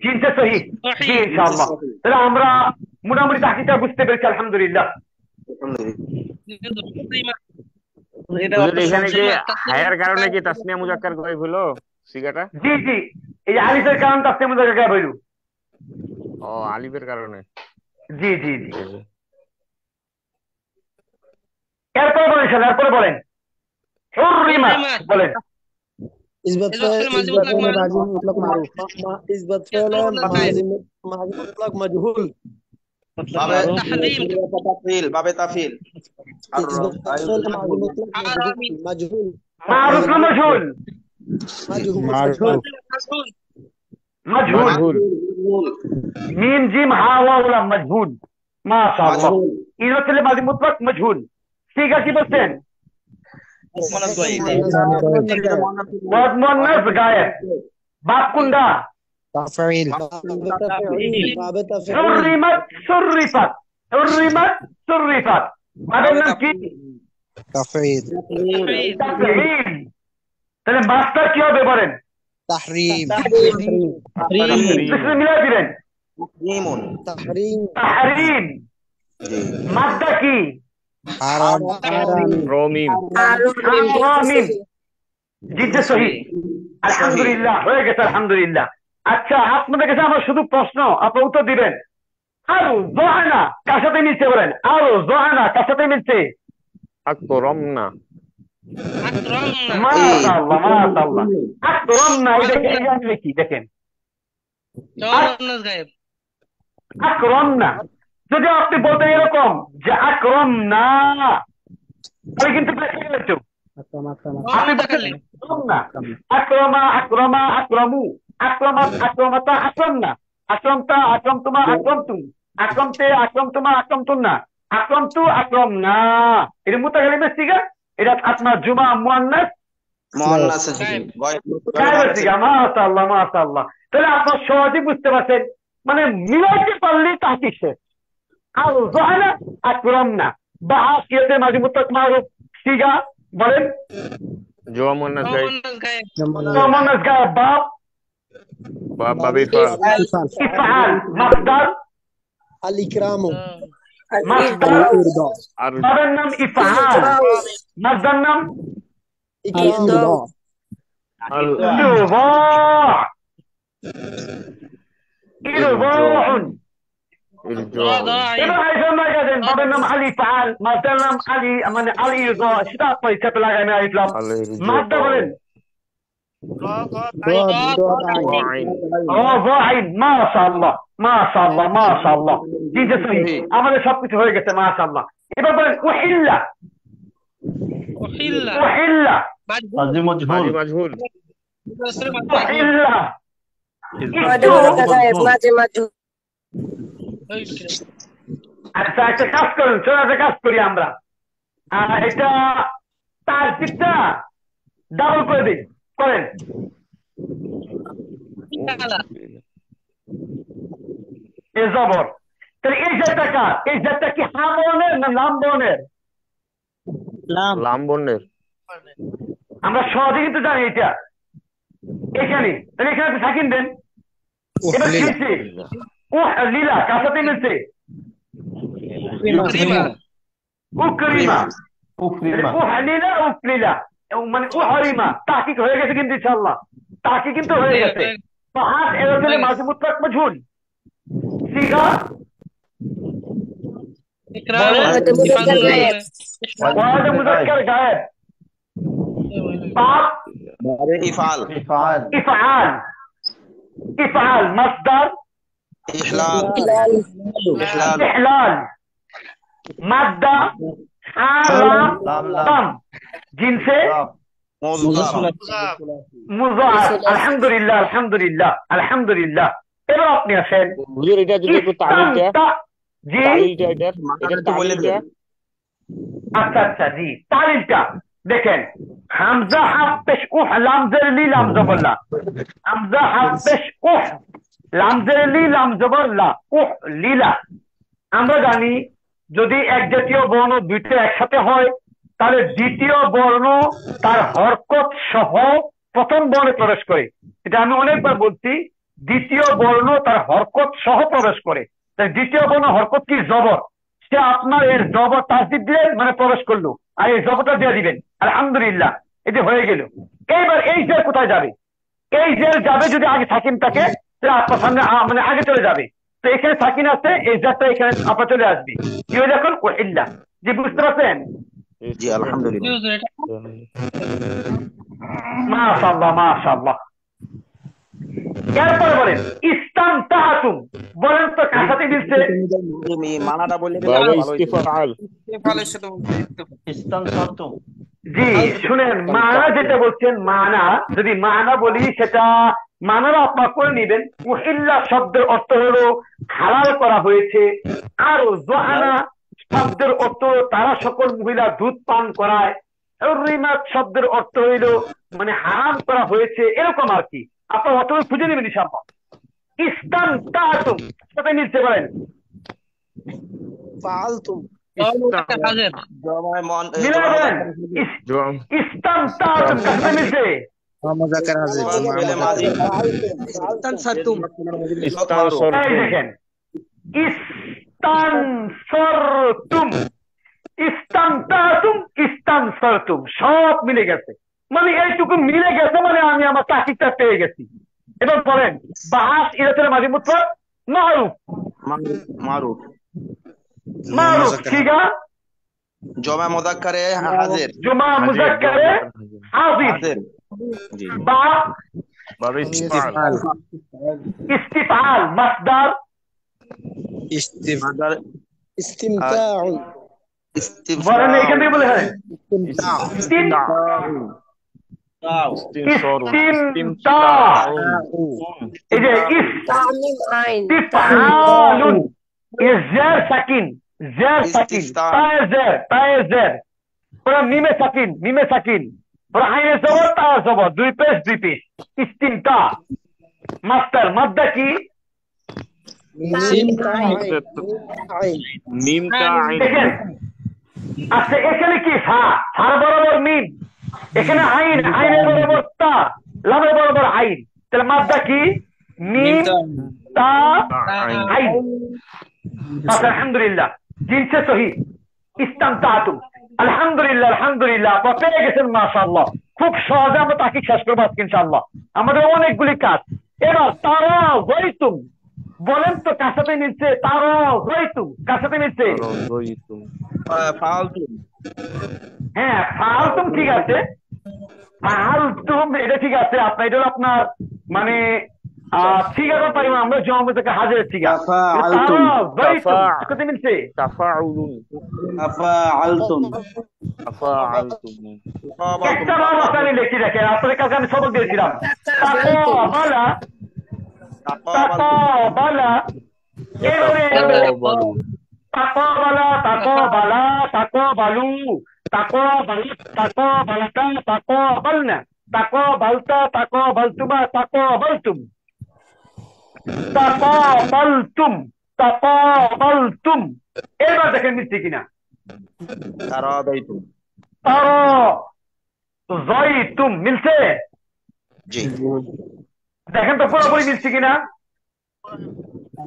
জিনসে সহি। জি ইনশাআল্লাহ। তাহলে আমরা মোটামুটি তাকিটা বুঝতে পেরেছি, আলহামদুলিল্লাহ। হুজুর এখানে কি হায়ার কারণে কি তাসনিয়া মুজাক্কার গায়েব হলো সিগাটা? জি জি, এই যে আলিফের কারণ তাসনিয়া মুজাক্কার গায়েব হইল। ও আলিফের কারণে। জি জি জি। এরপরে বলেন স্যার, এরপরে বলেন হুররিমাত বলেন। ইসবাত ইসবাত ফাইল ফিল মাজি ইসবাত মুতলাক মাজি মুতলাক মারুফ ইসবাত ফাইল মাজি মুতলাক মাজহুল ভাবে তাহরিম তাফিল ভাবে তাফিল আর ইসবাত ফাইল মাজি মুতলাক মাজহুল মারুফ না মজহুল? মাজহুল মজহুল। মাজহুল। মিম জিম হা ওয়া লাম মজহুল। মাশাআল্লাহ। ইন হচ্ছে মাজি মুতলাক মজহুল। ঠিক আছে, কি বলছেন? ওয়াজ মুন্নাস গায়েব। বাপ কোনটা? তাফঈল বাবে তাফঈল হুররিমাত সুররিফাত। হুররিমাত সুররিফাত। বাবার নাম কি? তাফঈল তাফঈল। তাহলে মাস্টার কি হবে বলেন? তাহরিম মিলাই দিবেন। তাহরিমুন তাহরিম তাহরিম। মাদ্দা কি? হারাম রমিম। হারামিম। জিজ্ঞেস সহি। আলহামদুলিল্লাহ, হয়ে গেছে, আলহামদুলিল্লাহ। আচ্ছা, আপনাদের কাছে আমার শুধু প্রশ্ন, আপনি উত্তর দিবেন। আরো জহানা কার সাথে মিলছে বলেন? আরো জহানা কার সাথে মিলছে? আকরামনা। আকরামনা মাশাআল্লাহ মাশাআল্লাহ। আকরামনা, এই দেখেন, এই আমি লিখি, দেখেন মুন্নাস গায়েব আকরামনা। যদি আপনি বলতেন এরকম যে আকরামনা, তাহলে কিন্তু বেশি গেল। আপনি বলছেন আকরামনা, আকরামা আকরামা আকরামু, আকরামাত আকরামাতা আকরামনা, আকরামতা আকরামতুমা আকরামতুম, আকরামতে আকরামতুমা আকরামতুন্না, আকরামতু আকরামনা। এটা মুতাকাল্লিমের সিগা, এটা আপনার জুমা মুয়ান্নাস মুআন্নাস গায়েবের সিগা। মাশাআল্লাহ মাশাআল্লাহ। তাহলে আপনার সহজে বুঝতে পারছেন, মানে মিলাইতে পারলেই তাহকিক শেষ। আর জহানা আকরামনা বা আসিয়াতে মাঝে মুতাক মারুফ সিগা বলেন। জোয়া মুন্নাস গায়েব। মুন্নাস গায়েব মুন্নাস গায়েব বাপ বাবে ইফাল। ইফআল মাসদার আল ইকরামু মাসদার আর বাবার নাম ইফআল, মাসদার নাম ইকরামু আল ইরবা'। ইরবা'উন। এবার আইফাল লাগাই দেন, বাবার নাম আলী ইফআল, মাসদার নাম আলী, মানে আলী ইরবা', সেটা আপনার ইচ্ছাতে লাগাই না আলিফ লাম। মাসদা বলেন। আইন। মাশাআল্লাহ মাশাআল্লাহ মাশাআল্লাহ। জি জি সহি, আমাদের সবকিছু হয়ে গেছে, মাশাআল্লাহ। এবার বলেন উহিল্লা। উহিল্লা উহিল্লা মাজি মাজহুল। উহিল্লা আচ্ছা, একটা কাজ করুন, ছোট একটা কাজ করি আমরা। এটা তার চিপটা ডাবল করে দিন, করেন। এ জবর। তাহলে এই জাতটা কার? এই জাতটা কি হা বর্ণের না লাম বর্ণের? লাম বর্ণের। আমরা সহজে কিন্তু জানি এটা এখানে, তাহলে এখানে আপনি সাকিন দেন। এবার কি হচ্ছে? লীলা কার সাথে মিলছে? উকরিমা। লীলা উকলিলা মানে উহরিমা তাহকিক হয়ে গেছে কিন্তু ইনশাআল্লাহ, তাহকিক কিন্তু হয়ে গেছে। ফাহাদ এর হচ্ছে মাঝি মুতলাক মাজহুল। সিগা ওয়াহিদ মুযাক্কার গায়েব। বাপ ইফআল ইফআল। ইফআল মাসদার ইহলাল ইহলাল। মাদ্দা লাম জিনসে মুযাফ। আলহামদুলিল্লাহ আলহামদুলিল্লাহ আলহামদুলিল্লাহ। এবার আপনি আসেন হুজুর এটা যদি একটু তালিলটা জি এটা তালিলটা আচ্ছা আচ্ছা জি তালিলটা দেখেন। হামজা হাফ পেশ উহ লাম জের লি লাম জবর লা। হামজা হাফ পেশ উহ লাম জের লি লাম জবর লা উহ লীলা। আমরা জানি যদি এক জাতীয় বর্ণ দুইটা একসাথে হয় তাহলে দ্বিতীয় বর্ণ তার হরকত সহ প্রথম বর্ণে প্রবেশ করে। এটা আমি অনেকবার বলছি, দ্বিতীয় বর্ণ তার হরকত সহ প্রবেশ করে। তাই দ্বিতীয় বর্ণ হরকত কি? জবর। সে আপনার এর জবর তাসদিদ দিলেন মানে প্রবেশ করলো, আর এই জবরটা দিয়ে দিবেন। আলহামদুলিল্লাহ, এটি হয়ে গেল। এইবার এই জের কোথায় যাবে? এই জের যাবে যদি আগে সাকিন থাকে তাহলে আপনার সামনে মানে আগে চলে যাবে। তো এখানে সাকিন আছে, এই জাতটা এখানে আপনার চলে আসবে। কি হয়ে যখন ইল্লা। জি বুঝতে পারছেন? জি আলহামদুলিল্লাহ। মাশাআল্লাহ মাশাআল্লাহ। এরপরে বলেন ইস্তামতাতুম। বলেন তো কার সাথে মিলছে? মানাটা বললে বাবা ইস্তিফাল জি শুনেন, মানা যেটা বলছেন, মানা যদি মানা বলি সেটা মানারা আপনার করে নিবেন। উহিল্লা শব্দের অর্থ হলো হালাল করা হয়েছে, আর জোহানা শব্দের অর্থ তারা সকল মহিলা দুধ পান করায়। রিমাত শব্দের অর্থ হইল মানে হারাম করা হয়েছে, এরকম আর কি। আপনার অর্থ খুঁজে নেবেন ইনশাআল্লাহ। ইস্তামতাতুম সাথে মিলতে পারেন। মিলাবেন ইস্তামতাতুম কার সাথে মিলছে? এই দেখেন ইস্তানসারতুম ইস্তামতাতুম ইস্তানসারতুম সব মিলে গেছে, মানে এইটুকু মিলে গেছে মানে আমি আমার তাকিদটা পেয়ে গেছি। এবার বলেন বাহাস ইরাতের মাঝি মুতলাক মারুফ। মারুফ মারুফ সিগা জমা মুযাক্কারে হাজির। জমা মুযাক্কারে হাজির। জি বা বাবা ইস্তিফাল ইস্তিফআল মাসদার ইস্তিফাদার ইস্তিমতাউ বলেন এখান থেকে বলে হ্যাঁ এই যে ইস্তিফআলুন জের সাকিন তায়ে জের ওরা মিমে সাকিন ওরা আইনে জবর তা জবর দুই পেশ ইস্তিমতা। মাস্টার মাদ্দা কি? মিমটা আইন দেখেন আচ্ছা এখানে কি হার বরাবর মিম, এখানে আইনের বরাবর তা, লামের বরাবর আইন, তাহলে মাদ্দা কি? মিম তা আইন। আলহামদুলিল্লাহ জিনসে সহি ইস্তামতাতুম। আলহামদুলিল্লাহ আলহামদুলিল্লাহ পেয়ে গেছেন মাশাআল্লাহ। খুব সহজে আমরা তাকিদ শেষ করবো আজকে ইনশাআল্লাহ। আমাদের অনেকগুলি কাজ। এবার তারা যাইতুম বলেন তো কার সাথে মিলছে? তারা যাইতুম কার সাথে মিলছে? হ্যাঁ ফালতুম ঠিক আছে, ফালতুম এটা ঠিক আছে। আপনার এটা আপনার মানে ঠিক আছে পারিব আমরা জমা থেকে হাজির ঠিক আছে। মিলছে একটা বাবা লিখি দেখেন, আপনাদের কাছে আমি সবক দিয়েছিলাম। এবার দেখেন মিলছে কিনা। তাকাযাইতুম মিলছে? জি দেখেন তো পুরোপুরি মিলছে কিনা।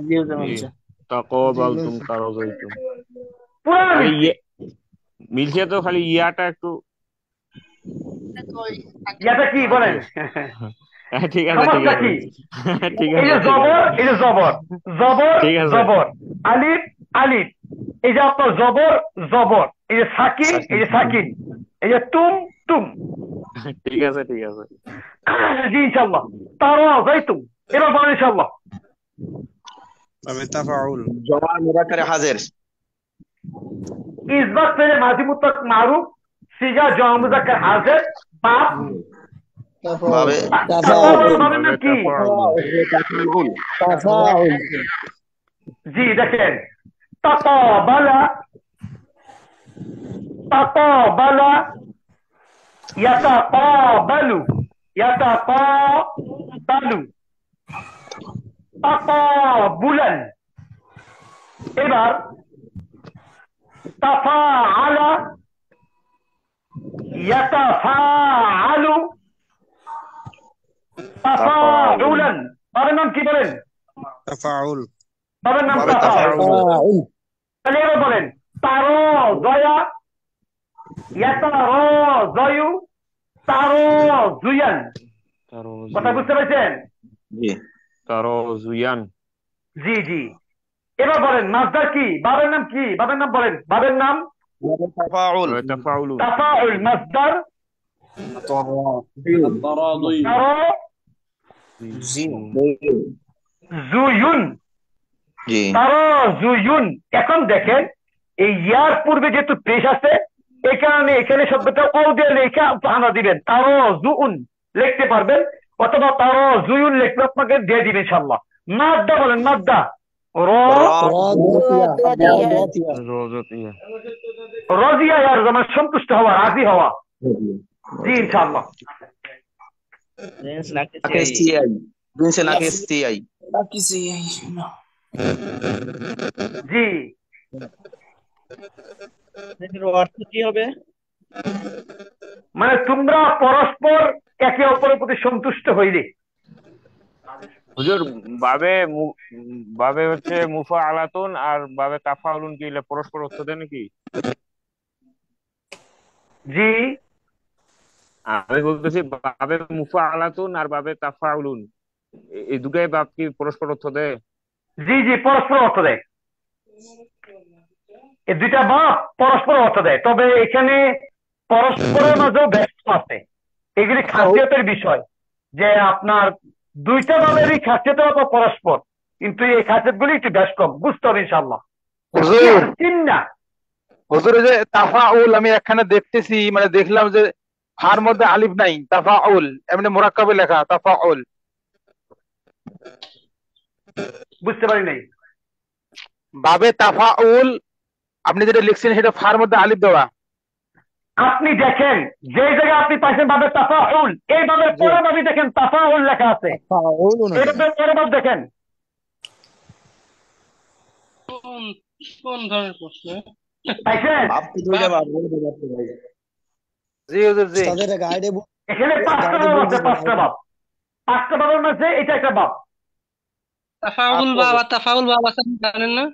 জি তাকাবালতুম তারাযাইতুম পুরো খালি মিলছে। মিলছে তো, খালি ইয়াটা একটু ইয়াটা কি বলেন? ঠিক আছে ঠিক সমস্যা আছে কি? ঠিক এই আছে যে ঠিক জবর, আছে এই যে জবর, জবর, ঠিক আছে জবর, আলিফ, আলিফ, এই যে আপনার জবর, জবর, এই যে সাকিন, এই যে সাকিন, এই যে তুম, তুম। ঠিক আছে ঠিক আছে। জি ইনশাল্লাহ। তারাযাইতুম, এবার বলেন ইনশাল্লাহ। জমা মুযাক্কারে হাজির ইসবাত ফেলে মাজি মুতলাক মারুফ, সিগা জমা মুযাক্কার হাজির, বাপ, ভাবে তাফাউল বাবের নাম কি? তাফাউল জি দেখেন, তাকাবালা, তাকাবালা, ইয়াতাকাবালু, ইয়াতাকাবালু, তাকাবুলান। এবার তাফাআলা, ইয়াতাফাআলু, তাফাউলান। বাবার নাম কি বলেন? বাবার নাম ভাবে তাফাউল। তাফাউল তাহলে এবার বলেন, তারাযায়া, ইয়াতারাযায়ু, তারাযুয়ান। কথা বুঝতে পারছেন? জি তারাযুয়ান জি জি। এবার বলেন মাসদার কি? বাবার নাম কি? বাবার নাম বলেন, বাবার নাম তাফাউল তাফাউলুন তাফাউল। মাসদার তারাযুয়ুন, জি তারাযুয়ুন। এখন দেখেন এই ইয়ার পূর্বে যেহেতু পেশ আছে, এই কারণে এখানে শব্দটা ও দিয়ে লেখা আমরা দিবেন, তারাযুউন লিখতে পারবেন, অথবা তারাযুয়ুন লিখলে আপনাকে দিয়ে দিবেন ইনশাআল্লাহ। মাদ্দা বলেন, মাদ্দা। র, রোজাতিয়া রাজিয়া, ইয়ার মানে সন্তুষ্ট হওয়া, রাজি হওয়া। জি ইনশাআল্লাহ। এসটিআই বিনসে নাকি এসটিআই জি এর অর্থ কি হবে? মানে তোমরা পরস্পর একে অপরের প্রতি সন্তুষ্ট হইলে। হুজুর বাবে হচ্ছে মুফাআলাতুন আর বাবে তাফাউলুন কি এগুলা পরস্পর অর্থ দেয় নাকি? জি আমি বলতেছি বাবে মুফাআলাতুন আর বাবে তাফাউলুন এই দুটাই বাব কি পরস্পর অর্থ দেয়? জি জি, পরস্পর অর্থ দেয়। এই দুইটা বাপ পরস্পর অর্থ দেয়, তবে এখানে পরস্পরের মাঝেও ব্যস্ত আছে। এগুলি খাসিয়তের বিষয়, যে আপনার দুইটা বাবেরই খাসিয়ত হতো পরস্পর, কিন্তু এই খাসিয়ত গুলি একটু বেশ কম, বুঝতে হবে ইনশাআল্লাহ। হুজুর চিন্না হুজুর এই যে তাফাউল আমি একখানে দেখতেছি, মানে দেখলাম যে ফার মধ্যে আলিফ নাই, তাফাউল এমনি মুরাক্কাবে লেখা তাফাউল। বুঝতে পারি নাই। বাবে তাফাউল আপনি যেটা লিখছেন সেটা ফার মধ্যে আলিফ দেওয়া। আপনি দেখেন যে জায়গায় আপনি পাইছেন বাবে তাফাউল, এই ভাবে পরে ভাবে দেখেন তাফাউল লেখা আছে, তাফাউল এটা পরে ভাবে দেখেন। কোন কোন ধরনের প্রশ্ন? পাইছেন? বাপ কি দুইটা বাপ জি হুজুর জি। তাদের গাইডে এখানে পাঁচটা বাব আছে, পাঁচটা বাব। পাঁচটা বাবের মধ্যে এটা একটা বাব। তাফাউল বাবা তাফাউল বাবা জানেন না?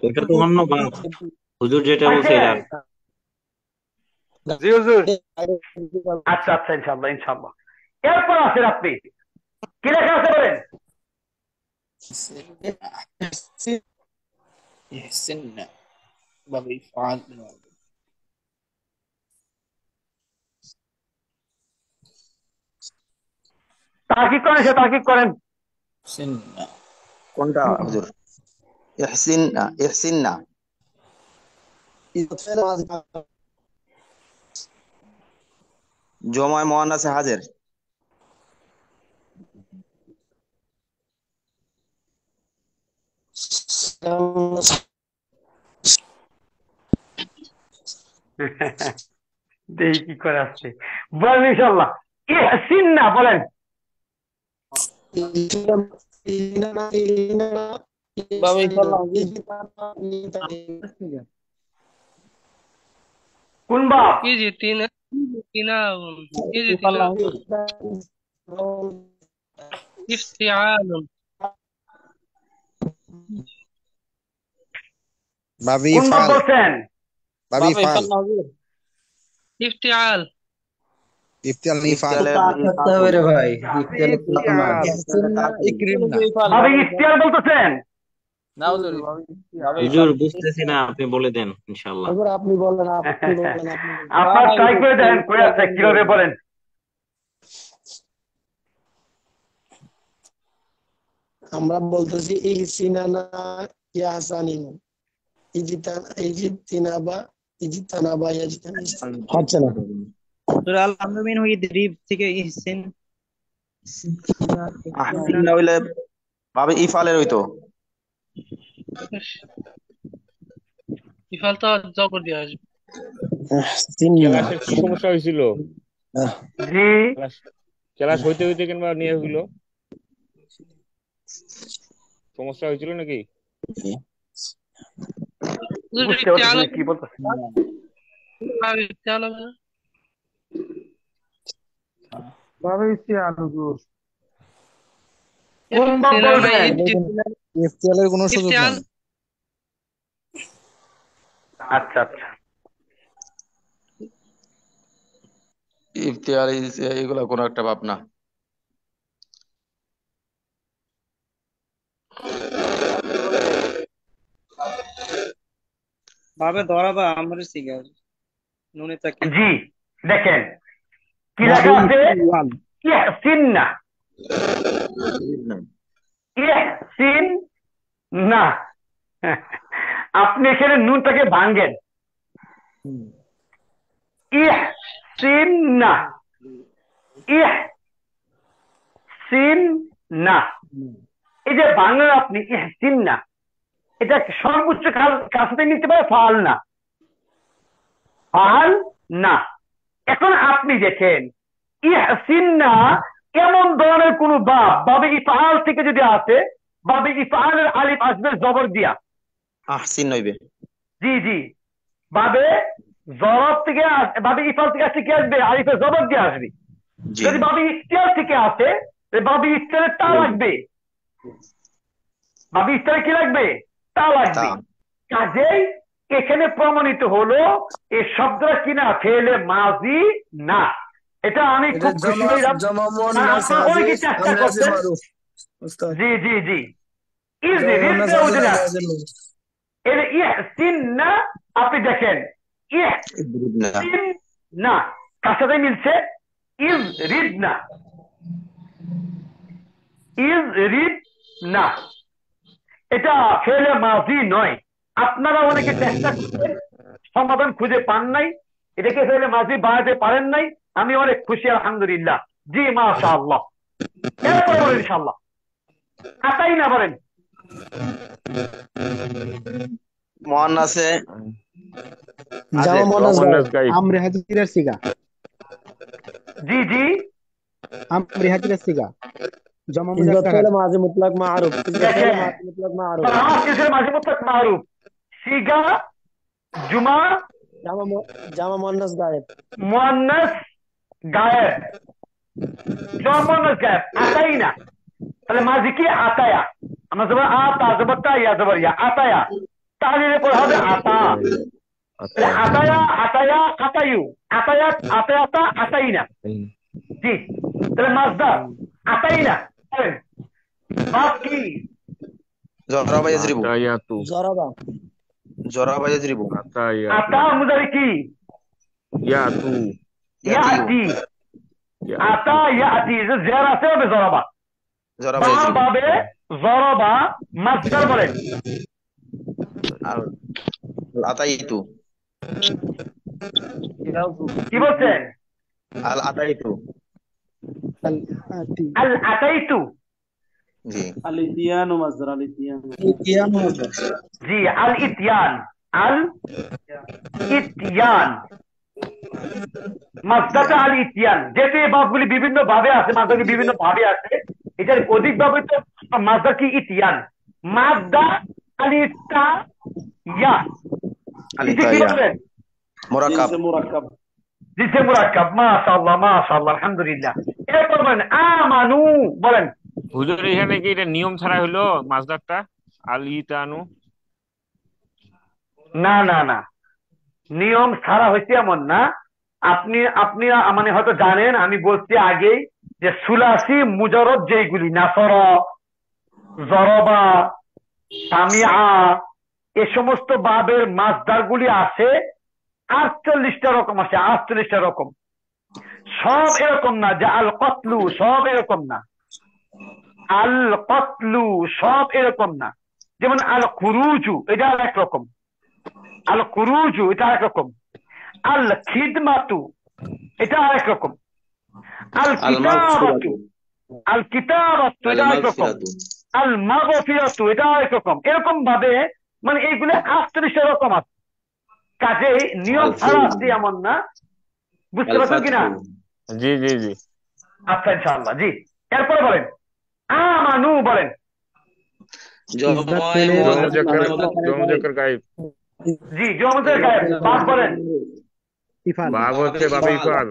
এটা তো অন্য বাপ, হুজুর যেটা বলছে এটা। জি হুজুর। আচ্ছা আচ্ছা, ইনশাআল্লাহ ইনশাআল্লাহ। এরপর আছেন আপনি, কি লেখা আছে বলেন? তাহকিক করেন, সে তাহকিক করেন। কোনটা হুজুর? ইহসিননা ইহসিননা জমায় মুয়ান্নাসে হাজির দেখি কি করে আসছে, বলেন ইনশাআল্লাহ। ইহসিননা বলেন। কোন বাপ? ইজি তিনা তিনা ইজি ইফাল তিনা নাহি ইফতিআলুন ভাবি কোন বাপ ফাল বলছেন? ভাবি বাবা ফাল ইফাল নাহি ইফতিআল ইফতিয়াল নি ফাল থাকতে হবে রে ভাই ইফতিয়ালে ইফতিয়াল ইহসান না ইকরিম না ভাবি ইফতিয়ার বলতেছেন? না হুজুর বাবা হুজুর ইফাল বুঝতেছি না, আপনি বলে দেন ইনশাআল্লাহ। হুজুর আপনি বলেন আপনি আপনার ট্রাই করে দেন, করে আছে কিভাবে বলেন। আমরা বলতেছি ইহসিনানা ইয়াহসানিন ইজিতানাবা ইয়াজিতানিস হচ্ছে না সূরা আল আনবিন ইদরিব থেকে ইহসিন আহসিন হইলে ভাবে ইফালের হইতো। ইফাল তো জবর দিয়ে আসবে। ক্লাসের কি সমস্যা হয়েছিল? জি ক্লাস হইতে হইতে কিংবা নিয়ে হইলো সমস্যা হয়েছিল নাকি? হুজুর বুঝতে ইফতিআল পারছি কি বলতেছেন। ইফতিআল হবে না? বাবা ইফতিয়াল হুজুর। কোন বাপ ইফতিআল বলবেন? ইফতিয়ালের কোনো সুযোগ ইফতিআল নাই। আচ্ছা আচ্ছা ইফতিয়ার এগুলা কোন একটা ভাবনা। ভাবে ধরাবা আমার সিগার নুনে তাকে জি দেখেন কি লেখা আছে, ইহসিননা ইহসিননা। আপনি এখানে নুনটাকে ভাঙেন, ইহসিননা ইহসিননা। এই যে বাংলা আপনি ইহসিননা, এটা সর্বোচ্চ কাছাতে নিতে পারে ফাল না, ফাল না। এখন আপনি দেখেন ইহসিননা এমন ধরনের কোন বাবে ইফআল থেকে যদি আসে, বাবে ইফআলের আলিফ আসবে জবর দিয়া। আহসিন হইবে। জি জি বাবে জবর থেকে বাবে ইফআল থেকে আসলে কি আসবে? আলিফে জবর দিয়ে আসবে। যদি বাবে ইফতিয়ার থেকে আসে বাবে ইফতিয়ারের তা লাগবে, বাবে ইফতিয়ারে কি লাগবে? তা লাগবে। কাজেই এখানে প্রমাণিত হলো এই শব্দটা কিনা ফেলে মাজি না। এটা আমি খুব খুশি হইলাম, অনেকে চেষ্টা করছেন। জি জি জি ইহসিননা আপনি দেখেন ইহসিননা কার সাথে মিলছে? ইজরিদনা ইজরিদনা। এটা ফেলে মাজি নয়। আপনারা অনেকে চেষ্টা করছেন, সমাধান খুঁজে পান নাই, এটাকে ফেলে মাজি বাড়াতে পারেন নাই। আমি অনেক খুশি আলহামদুলিল্লাহ। জি মাশাআল্লাহ। এরপরে বলেন ইনশাআল্লাহ। আতাই না বলেন মুআন্নাসে জামা মুআন্নাস গাইব। আমরে হাজিরের সিগা, জি জি আমরে হাজিরের সিগা, জমা ইসবাত মুজাক্কার। ফাইল মাজি মুতলাক মারুফ ইসবাত ফাইল মাজি মুতলাক মারুফ মাঝে মুতলাক মারুফ সিগা জুমা জামা মুআন্নাস গায়েব মুআন্নাস গায়েব, জমা মুআন্নাস গায়েব। আতাই না তাহলে মাঝি কি? আতায়া। আমরা জবর আতা, জবরটা ইয়া, জবর ইয়া, আতায়া। তাহলে পরে হবে আতা। আতায়া আতায়া আতায়ু, আতায়া আতায়াতা আতাইনা। জি তাহলে মাসদার আতাইনা বাপ কি? জরাবা ইয়াজরিবু। আতায়াতু জরাবা জরাবা ইয়াজরিবু। আতা মুজারি কি? ইয়াতু ইয়াতি। আতা ইয়াতি যে জের আছে হবে জরাবা। জরাবা বা ইয়াজরিবু। বাবে জরাবা মাসদার বলেন। আর আতাইতু। কি বলছেন? আল আতাইতু। আল আতাইতু। জি আল ইতিয়ান মাসদার আল ইতিয়ান ইতিয়ান মাসদার জি আল ইতিয়ান, আল ইতিয়ান মাসদারটা আল ইতিয়ান। যেহেতু এই ভাবগুলি বিভিন্ন ভাবে আছে, মাসদারগুলি বিভিন্ন ভাবে আছে, এটার অধিক ভাবে তো মাসদার কি? ইতিয়ান। মাসদা আলিফতা ইয়া, আলিফতা কি ইয়া। বলবেন? মুরাক্কাব জিনসে মুরাক্কাব। মাশাআল্লাহ মাশাআল্লাহ, আলহামদুলিল্লাহ। এরপর বলেন আমানু, বলেন। হুজুর এখানে কি এটা নিয়ম ছাড়া হইলো মাসদারটা আল ইতানু? না না না, নিয়ম ছাড়া হয়েছে এমন না। আপনি আপনি মানে হয়তো জানেন, আমি বলছি আগেই যে সুলাসি মুজারদ যেগুলি নাসরা, জরবা, সামিআ, এ সমস্ত বাবের মাসদার গুলি আছে 48টা রকম আছে, 48টা রকম। সব এরকম না যে আল কতলু, সব এরকম না। আল কতলু সব এরকম না। যেমন আল খুরুজু এটা আরেক রকম, আল খুরুজু এটা আরেক রকম, আল খিদমাতু এটা আরেক রকম, আল কিতাবাতু, আল কিতাবাতু এটা আরেক রকম, আল মাগফিরাতু এটা আরেক রকম। এরকম ভাবে মানে এইগুলো 48 রকম আছে। কাজে নিয়ম ছাড়া আছে এমন না, বুঝতে পারছেন কিনা? জি জি জি। আচ্ছা ইনশাআল্লাহ, জি। এরপরে বলেন আমানু, বলেন। জমজের গায়েব। জি, জমজের গায়েব। বাপ বলেন। বাব হচ্ছে বাবে ইফাল।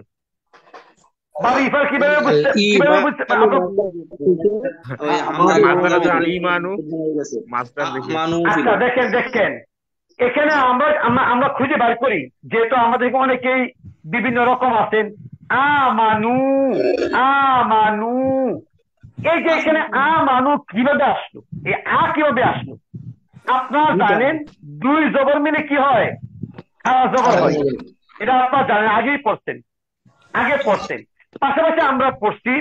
বাবে ইফাল কিভাবে বুঝতে, কিভাবে বুঝতে মাসদার আছে আল ঈমানু, মাসদার দেখি। আচ্ছা দেখেন দেখেন, এখানে আমরা খুঁজে বার করি, যেহেতু আমাদের অনেকেই বিভিন্ন রকম আছেন। আমানু আমানু, এই যে এখানে আমানু কিভাবে আসলো, এই কিভাবে আসলো? আপনারা জানেন 2 জবর মিলে কি হয়? খারাপ জবর হয়। এটা আপনারা জানেন, আগেই পড়ছেন, আগে পড়ছেন। পাশাপাশি আমরা পড়ছি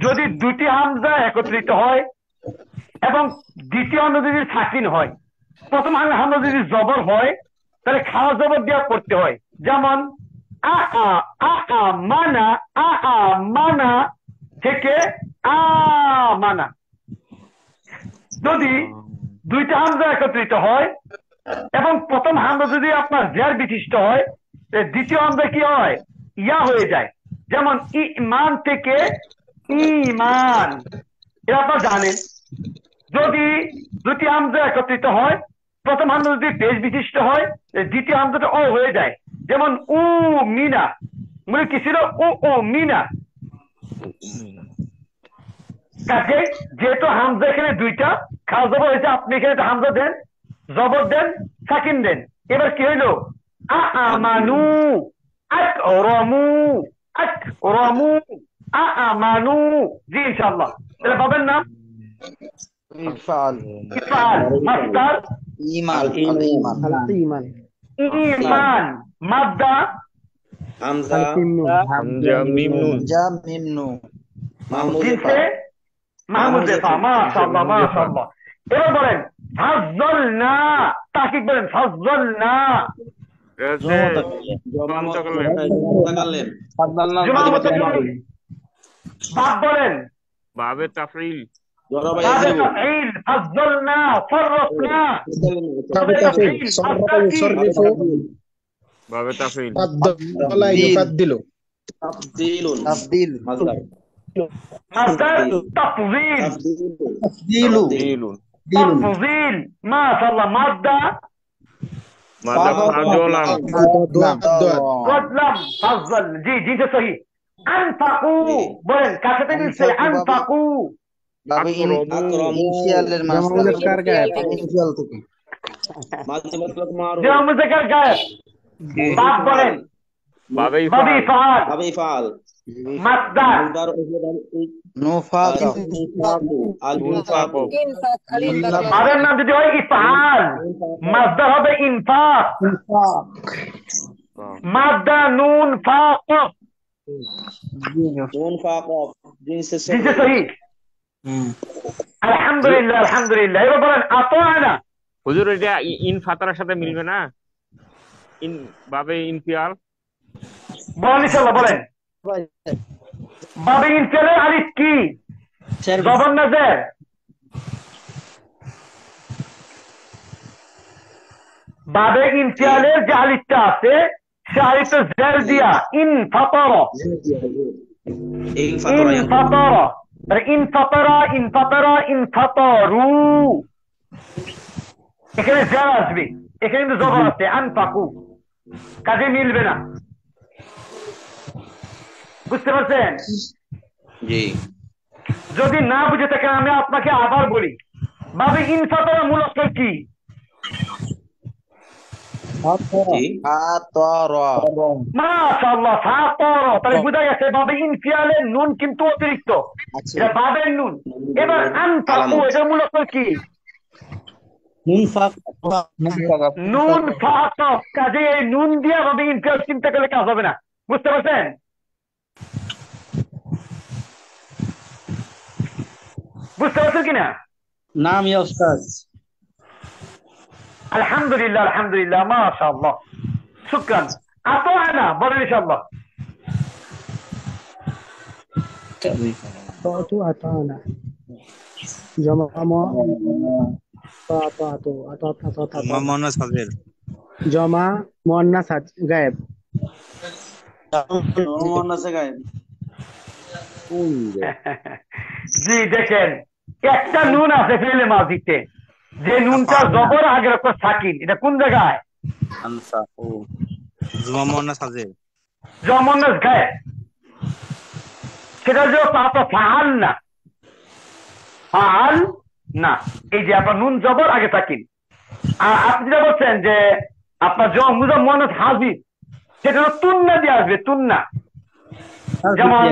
যদি 2টি হামজা একত্রিত হয় এবং দ্বিতীয় হামজা যদি সাকিন হয়, প্রথম হামজা যদি জবর হয় তাহলে খারাপ জবর দিয়ে পড়তে হয়। যেমন আ আ আ আ মানা, আ আ মানা থেকে আমানা। যদি 2টা হামজা একত্রিত হয় এবং প্রথম হামজা যদি আপনার জের বিশিষ্ট হয়, দ্বিতীয় হামজা কি হয়? ইয়া হয়ে যায়। যেমন ইমান থেকে ঈমান, এটা আপনারা জানেন। যদি 2টি হামজা একত্রিত হয়, প্রথম হামজা যদি পেশ বিশিষ্ট হয়, দ্বিতীয় হামজাটা ও হয়ে যায়। যেমন উ মিনা, মানে কি ছিল? ও মিনা। কাজে যেহেতু হামজা এখানে 2টা, খাস জবর হয়েছে, আপনি এখানে হামজা দেন, জবর দেন, সাকিন দেন। এবার কি হইলো? আমানু আকরামু, আকরামু, আমানু। জি ইনশাআল্লাহ, তাহলে পাবেন না? ইফআল ইফআল মাসদার ঈমান ঈমান ঈমান, মাদ্দা হামজা হামজা মিম নুন, মিম নুন, জিনসে মাহমুজেফা। মাশাআল্লাহ মাশাআল্লাহ। এবার বলেন ফাজ্জালনা, তাহকিক বলেন ফাজ্জালনা। বাপ বলেন বাবে তাফরিল, বাবে তাফঈল, ফাজ্জালনা, ফাররাসনা। বাবে তাফঈল, সররিফু, বাবে তাফরিল, ফাদ্দালা ইউফাদ্দিলু, তাফদীলুন, তাফদীল, মাসদার মাসদার তাফযীল, তাফদীলুন, তাফযীল। মাশাআল্লাহ। মাদ্দা ফাজলাম, ফাজলাম, ফাজল। জি জি, তো সহি। আনফাকু, বলেন কার সাথে মিলছে? আনফাকু। বাবে ইনশিয়ালের মাসদার ইনশিয়াল থেকে জমজের গায়েব। বাপ বলেন বাবে বাবে ইফাল, ইফআল, মাসদার নুফাক, বাবের নাম যদি হয় ইফআল, মাসদার হবে ইনফাক। মাদ্দা নুন ফাক, নুন ফাক জিনসে জিনসে সহি। আলহামদুলিল্লাহ আলহামদুলিল্লাহ। এবার বলেন আতানা। হুজুর এটা ইন ফাতারার সাথে মিলবে না? ইন বাবে ইনফিয়াল, বলেন ইনশাআল্লাহ, বলেন। বাবে ইনফিয়ালের আলিফ কি? জবর না জের? বাবে ইনফিয়ালের যে আলিফটা আছে সে আলিফটা জের দিয়া ইন ফাতারা, ইন ফাতারা, ইন ফাতারা, ইন ফাতারা, ইন ফাতারু। এখানে জের আসবে, এখানে কিন্তু জবর আছে আনফাকু। কাজে মিলবে না। বুঝতে পারছেন? জি। যদি না বুঝে থাকেন আমি আপনাকে আবার বলি, বাবে ইনফাতরা মূল অক্ষর কি? মাশাআল্লাহ, ফাতর। তাহলে বোঝা গেছে বাবে ইনফিয়ালের নুন কিন্তু অতিরিক্ত, এটা বাবের নুন। এবার আনফাকু, এটার মূল অক্ষর কি? নুন ফাতর। কাজে এই নুন দিয়া বাবে ইনফিয়াল চিন্তা করলে কাজ হবে না। বুঝতে পারছেন? বুঝতে পারছেন কিনা? নাম ইয়া উস্তাদ। আলহামদুলিল্লাহ, আলহামদুলিল্লাহ, মাশাআল্লাহ, শুকরান। আতানা বলেন ইনশাআল্লাহ। তাতু আতানা জমা তাতু জমা মুয়ান্নাস গায়েব। জি দেখেন, একটা নুন আছে ফেলে মাজিতে, যে নুনটা জবর আগের অক্ষর সাকিন, এটা কোন জায়গায়? জমন্নাস গায়েব। সেটা যে আপনার ফাল না, ফাল না। এই যে আপনার নুন জবর আগে সাকিন। আর আপনি যেটা বলছেন যে আপনার মুজাম্মনাস হাজির, সেটা হলো তুন্না দিয়ে আসবে, তুন্না। যেমন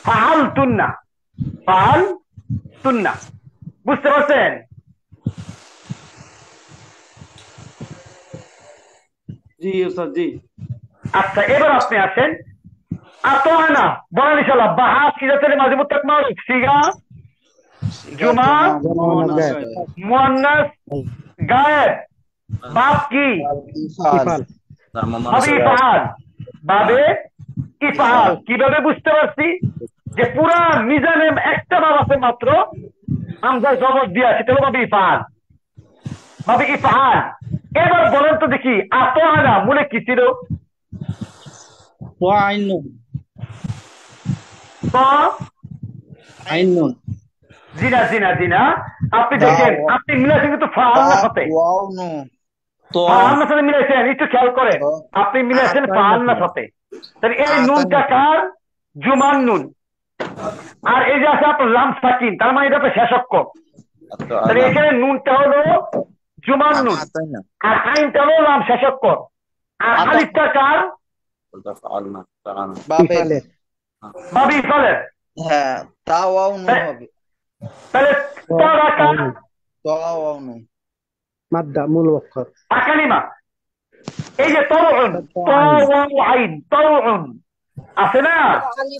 ফাল তুন্না, ফাল তুন্না। বুঝতে পারছেন? জি উস্তাদ জি। আচ্ছা, এবার আপনি আসেন আতানা বলেন ইনশাআল্লাহ। বাহা সিগাতের মাঝে মুত্তাক মারুফ, সিগা জুমা মুয়ান্নাস গায়েব। বাপ কি? বাবে ইফআল, বাবে ইফআল। কিভাবে বুঝতে পারছি? যে পুরা মিজানে একটা বাব আছে মাত্র, হামজা জবর দিয়া, সেটা হলো বাবে ইফআল, বাবে ইফআল। এবার বলেন তো দেখি, আতানা মূলে কি ছিল? জিনা জিনা জিনা। আপনি দেখেন, আপনি মিলাইছেন কিন্তু ফাআলনার সাথে, ফাআলনার সাথে মিলাইছেন। একটু খেয়াল করেন, আপনি মিলাইছেন ফাআলনার সাথে। তাহলে এই নুনটা কার? জুমান নুন। আর এই যে আছে আপনার লাম সাকিন, তার মানে এটা তো শেষ অক্ষর। তাহলে এখানে নুনটা হলো জুমান নুন, আর আইনটা হলো লাম শেষ অক্ষর। আর আলিফটা কার? বাবে ইফালের। হ্যাঁ, তাওয়াও নুন হবে। তাহলে তরা কার? তাওয়াও নুন মাদ্দা মূল অক্ষর। আকালিমা। এই যে তরউন, তাওয়াও আইন, তরউন আছে না,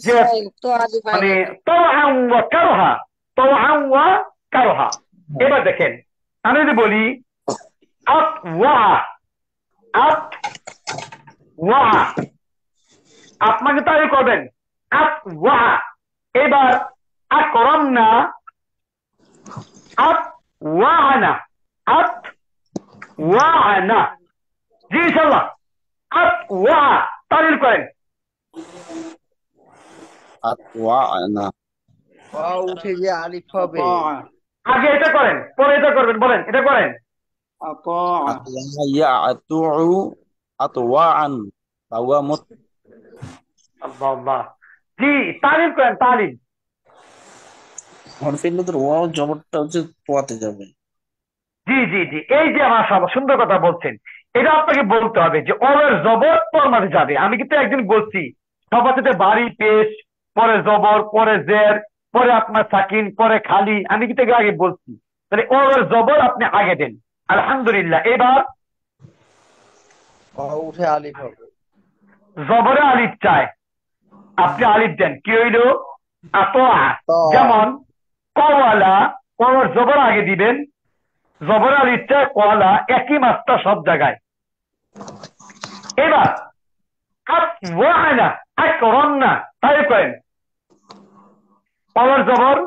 যে মানে তাওআন ওয়া কারহা, তাওআন ওয়া কারহা। এবার দেখেন, আমি যদি বলি আতওয়া, আতওয়া, আপনাকে তাই করবেন আতওয়া। এবার আকরামনা, আতওয়ানা, আতওয়ানা। জি ইনশাআল্লাহ, আতওয়া তালিল করেন। উঠে যে আলিফ হবে। আগে এটা করেন, পরে এটা করবেন। বলেন, এটা করেন। আল্লাহ, জি তালিল করেন, তালিল। জবরটা হচ্ছে পোয়াতে যাবে। জি জি জি, এই যে মাশাআল্লাহ সুন্দর কথা বলছেন। এটা আপনাকে বলতে হবে যে অলের জবর পর মাঝে যাবে। আমি কিন্তু একদিন বলছি, সবার সাথে বাড়ি পেশ, পরে জবর, পরে জের, পরে আপনার সাকিন, পরে খালি। আমি কিন্তু আগে বলছি। তাহলে অলের জবর আপনি আগে দেন। আলহামদুলিল্লাহ। এবার উঠে আলিফ হবে। জবরে আলিফ চায়, আপনি আলিফ দেন। কি হইল? আতোয়া। যেমন কওয়ালা, কওয়ার জবর আগে দিবেন, জবর আলিফ চায়, কওয়ালা, একই মাত্রা সব জায়গায়। এবার আতওয়ানা, আকরামনা, তাই করেন। কওয়ার জবর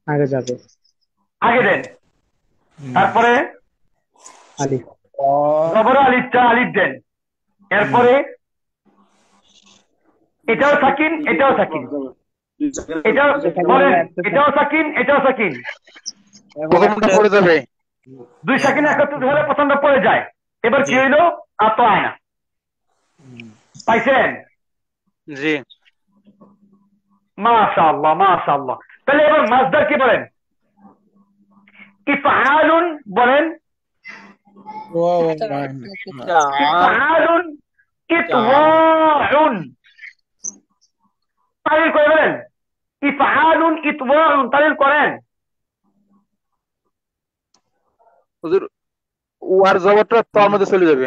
আগে যাবে, আগে দেন। তারপরে আলিফ, জবর আলিফ চায়, আলিফ দেন। এরপরে এটাও সাকিন, এটাও সাকিন, এটাও বলেন, এটাও সাকিন, এটাও সাকিন। পড়ে যাবে। দুই সাকিন একত্রিত হলে প্রথমটা পড়ে যায়। এবার কি হইলো? আতওয়ানা। পাইছেন? জি। মাশাআল্লাহ মাশাআল্লাহ। তাহলে এবার মাসদার কি বলেন? ইফআলুন বলেন। ইফআলুন ইতওয়াউন তালিল করে বলেন। ইফআলুন ইতওয়াউন তালিল করেন। হুজুর ওয়ার জবরটা তোর মধ্যে চলে যাবে।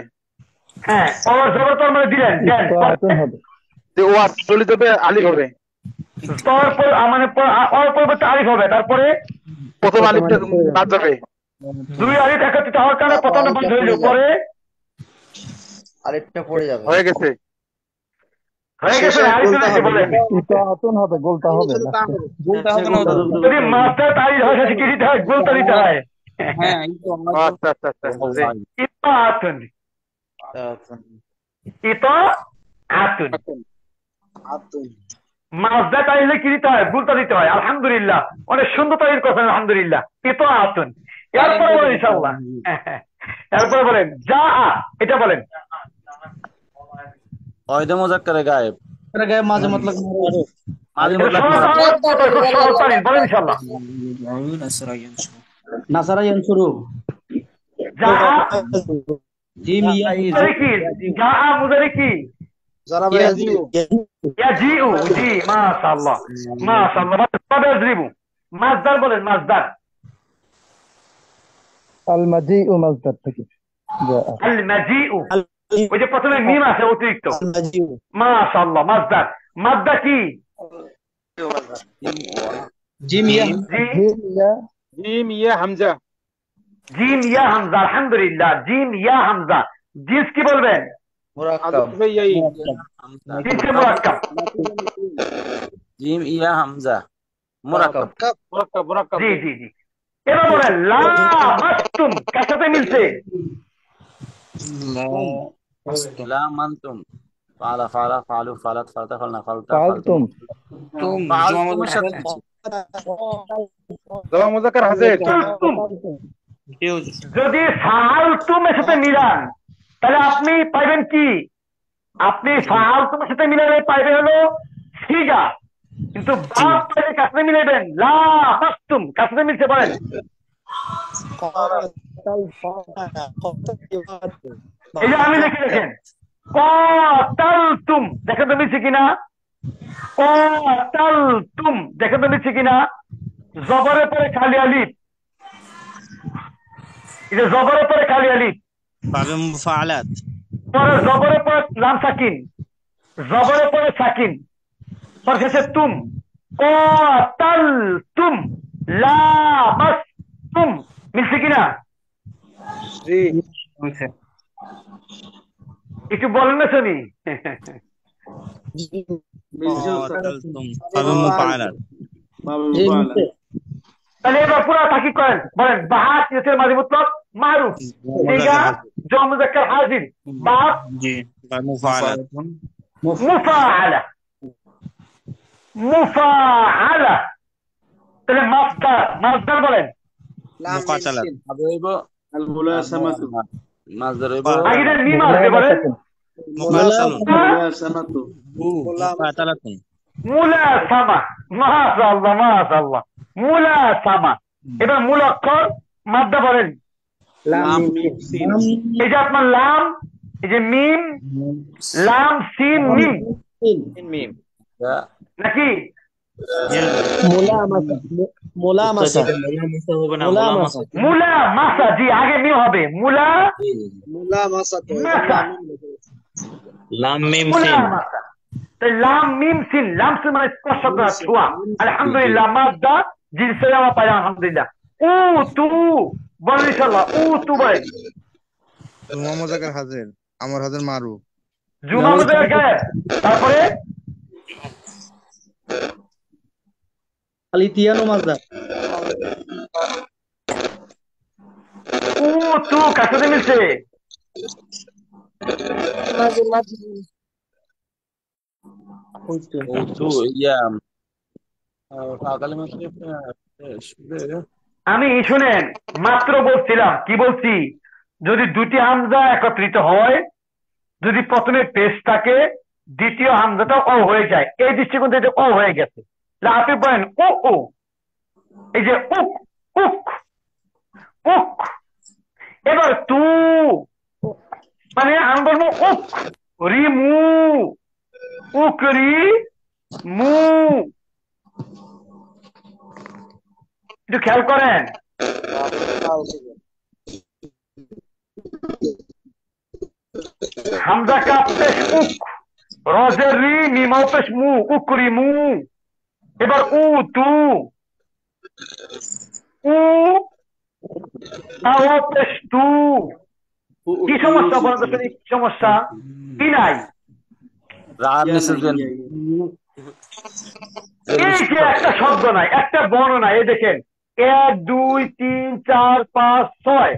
হ্যাঁ ওর জবর তোর মধ্যে দিলেন দেন হবে যে ওয়ার চলে যাবে আলিফ হবে। তারপর মানে ওর পরিবর্তে আলিফ হবে, তারপরে প্রথম আলিফটা বাদ যাবে। দুই আলিফ একত্রিত হওয়ার কারণে প্রথম বন্ধ হয়ে যাবে, পরে আলিফটা পড়ে যাবে। হয়ে গেছে। হয়ে গেছে আলিফ দিতে বলেন। ইতাআতুন হবে, গোলতা হবে না। যদি মাস্টার তালিল হয় সেটা কি দিতে হয়? গোলতা দিতে হয়। আচ্ছা আচ্ছা আচ্ছা জি। ইতাআতুন ইতাআতুন মাসদার তালিলে কি দিতে হয়? গোলতা দিতে হয়। আলহামদুলিল্লাহ, অনেক সুন্দর তালিল করছেন আলহামদুলিল্লাহ। ইতাআতুন। এরপরে বলেন ইনশাআল্লাহ। এরপরে বলেন যা, এটা বলেন। ওয়াহিদে মুজাক্কারে গায়েব। গায়েব মাঝে মতলব মাঝে মতলব বলেন ইনশাআল্লাহ। নাসারা ইয়ানসুরু যা জিম মুজারি কি? যা মুজারি কি? ইয়াজিউ। জি মাশাআল্লাহ মাশাআল্লাহ। মাসদার ইয়াজরিবু। মাসদার বলেন মাসদার। আল মাজিউ মাসদার থেকে আল মাজিউ, ওই যে প্রথমে মিম আছে অতিরিক্ত। মাশাআল্লাহ। মাসদার মাসদার কি? জিম ইয়া জিম ইয়া হামজা। জিম ইয়া হামজা। আলহামদুলিল্লাহ। জিম ইয়া হামজা। জিন্স কি বলবেন? মুরাক্কাব। জিন্সে মুরাক্কাব। জিম ইয়া হামজা মুরাক্কাব। জি জি জি। এবার বলেন লা মাসতুম কার সাথে মিলছে? লা মানতুম ফালা ফালা ফালু ফালাত ফালতা ফালনা ফালতা ফালতুম ফালতুমের সাথে জমা মুজাক্কার হাজির। যদি ফালতুমের সাথে মিলান তাহলে আপনি পাইবেন কি? আপনি ফালতুমের সাথে মিলালে পাইবেন হলো সিগা, কিন্তু বাপ পাইলে কার সাথে মিলাবেন? লা মাসতুম কার সাথে মিলছে বলেন? এই যে আমি লিখে দেখেন কাতালতুম, দেখেন তো মিলছে কিনা? কাতালতুম দেখেন তো মিলছে কিনা? জবরের পরে খালি আলিফ, এই যে জবরের পরে খালি আলিফ, বাবে মুফাআলাত, পরে জবরের পরে লাম সাকিন, জবরের পরে সাকিন, পরে শেষে তুম। কাতালতুম লা মাসতুম মিলছে কিনা? জি একটু বলেন না শুনি। তাহলে এবার পুরো তাকিদ করেন, বলেন বাহাত ইসের মাঝে মুতলক মারুফ সিগা জম মুজাক্কার হাজির বাপ মুফাআলা মুফাআলা। তাহলে মাসদার মাসদার বলেন। মুকাতালাত আবৈব আল মুলাসামাতু মাসদার হইব আগের মিম আসবে বলেন মুলাসামাতু মুকাতালাতুন মুলাসামা। মাশাআল্লাহ মাশাআল্লাহ। মুলাসামা। এবার মূল অক্ষর মাদ্দা বলেন। এই যে আপনার লাম, এই যে মিম, লাম সিন মিম মিম নাকি? মুলা মাসা। জি আগে মিম হবে মুলা মাসা। লাম মিম মুলা সিন মাসা। লাম মিম সিন, লাম সিন মানে স্পর্শ করা ছোঁয়া। আলহামদুলিল্লাহ মাদ্দা জিনসে আমরা পাই আলহামদুলিল্লাহ। উ তু বলেন ইনশাআল্লাহ। উ তু বলেন। জুমা মুজাক্কার হাজির, আমর হাজির মারুফ। জুমা মুজাক্কার গায়েব, তারপরে আলিতিয়ানো মাসদার। উ তু কার সাথে মিলছে? আমি শুনেন মাত্র বলছিলাম, কি বলছি? যদি দুটি হামজা একত্রিত হয়, যদি প্রথমে পেশ থাকে, দ্বিতীয় হামজাটা অ হয়ে যায়, এই দৃষ্টিকোণ থেকে অ হয়ে গেছে। আপনি বলেন ও ও, এই যে উক উক উক। এবার তু, মানে আমি বলবো উক রি মু, উক রি মু। একটু খেয়াল করেন, হামজা কাপ পেশ উক, রজের রি, মিমাও পেশ মু, উকরি মু। এবার উ তু, উ তাও পেশ তু। কি সমস্যা বলেন তো শুনি, কি সমস্যা? কি নাই? এই যে একটা শব্দ নাই, একটা বর্ণ নাই। এই দেখেন 1 2 3 4 5 6,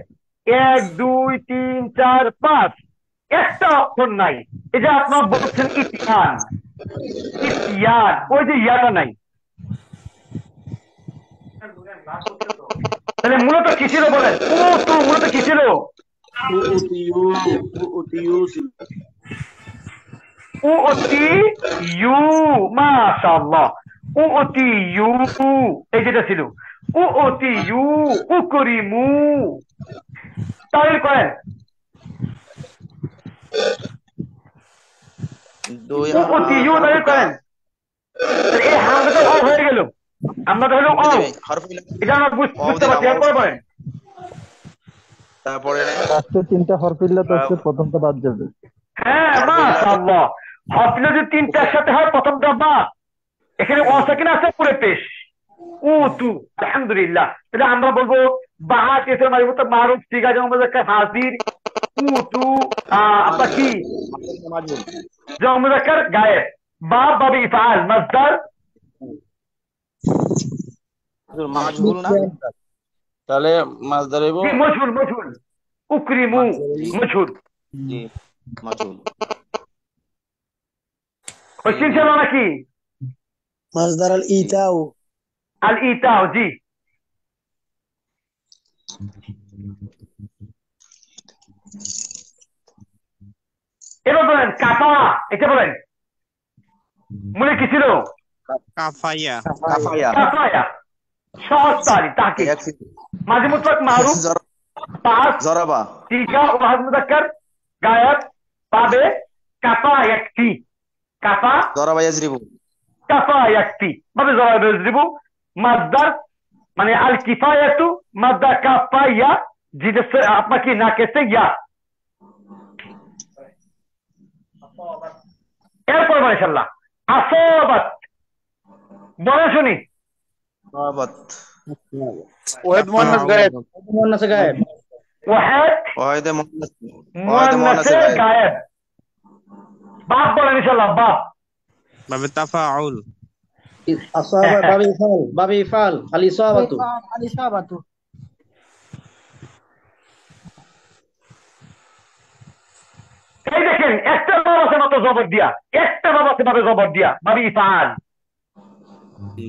1 2 3 4 5, একটা অক্ষর নাই। এই যে আপনার বলছেন ইতিয়ান, ইতিয়ান, ওই যে ইয়াটা নাই। তাহলে মূলত কি ছিল বলেন? ও তো মূলত কি ছিল? ও অতি ইউ, মাশাআল্লাহ, ও অতি ইউ, এই যেটা ছিল ও অতি ইউ, উকরিমু। তাহলে করেন ও অতি ইউ, তাহলে করেন। এই হামজাটা অ হয়ে গেল, আমরা হলো অ, এটা আমরা বুঝতে পারছি। এরপরে বলেন তারপরে লাস্টে 3টা হরফ ইল্লা তো প্রথমটা বাদ যাবে। হ্যাঁ মাশাআল্লাহ, হরফ যদি 3টা একসাথে হয় প্রথমটা বাদ। এখানে অ সাকিন আছে, পুরো পেশ ও তু, আলহামদুলিল্লাহ। তাহলে আমরা বলবো বাহাত এসে মারিফত মারুফ সিগা যেমন মুজাক্কার হাজির, উ তু আপনার কি যেমন মুজাক্কার গায়েব, বাব বাবে ইফআল মাসদার মাজহুল না, তাহলে মাসদার এবং কি মজহুল, মজহুল উকরিমু মজহুল। জি মাজহুল। কোশ্চেন ছিল নাকি? মাসদার আল ইতাউ, আল ইতাউ, জি। এবার বলেন কাফা, এটা বলেন মনে কি ছিল? কাফাইয়া, কাফাইয়া, কাফায়া, সহজ তারি তাকে মাঝে মুতলাক মারুফ পাস জরাবা, সিগা ও মাঝে মুজাক্কার গায়েব পাবে কাফা ইয়াকফি, কাফা জরাবা ইয়াজরিবু, কাফা ইয়াকফি মানে জরাবা ইয়াজরিবু। মাসদার মানে আল কিফায়াতু, মাসদার কাফাইয়া, যেটা আপনার কি না কেসে ইয়া। এরপর মাশাআল্লাহ আসাবাত, বলে শুনি। সাবাত, ওয়াহিদ মুয়ান্নাস গায়েব, মুয়ান্নাস গায়েব, ওয়াহিদ ওয়াহিদে মুয়ান্নাস, মুয়ান্নাসে গায়েব। বাপ বলেন ইনশাআল্লাহ, বাপ বাবে তাফাউল, আসাবা বাবে ইফাল, বাবে ইফাল আল ইসাবাতু, আল ইসাবাতু। এই দেখেন একটা বাব আছে মাত্র জবর দিয়া, একটা বাব আছে মাত্র জবর দিয়া, বাবে ইফআল।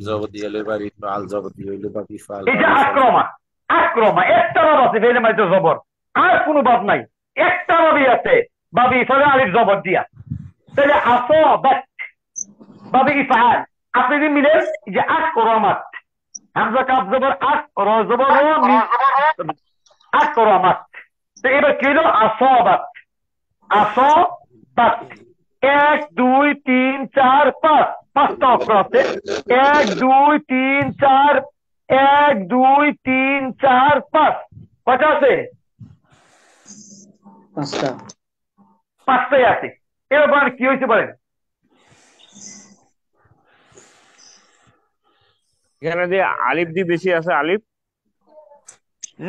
জবতি হইলে বাড়ি ফাল, জবতি হইলে বাকি ফাল। এটা আক্রমা, আক্রমা একটা বাব আছে ফেলে মাইতে জবর, আর কোনো বাব নাই, একটা বাবই আছে বাবে ইফআল আলিফ জবর দিয়া। তাহলে আসাবাত বাবে ইফআল, আপনি যদি মিলেন যে আক্রমাত, হামজা কাফ জবর আক, র জবর র, মিম আক্রমাত। তো এবার কি হলো? আসাবাত, আসাবাত। 1 2 3 4 5, 5টা অক্ষর আছে। 1 2 3 4, 1 2 3 4 5, কয়টা আছে? 5টা, 5টাই আছে। এবার বলেন কি হয়েছে বলেন? এখানে যে আলিফ দি বেশি আছে, আলিফ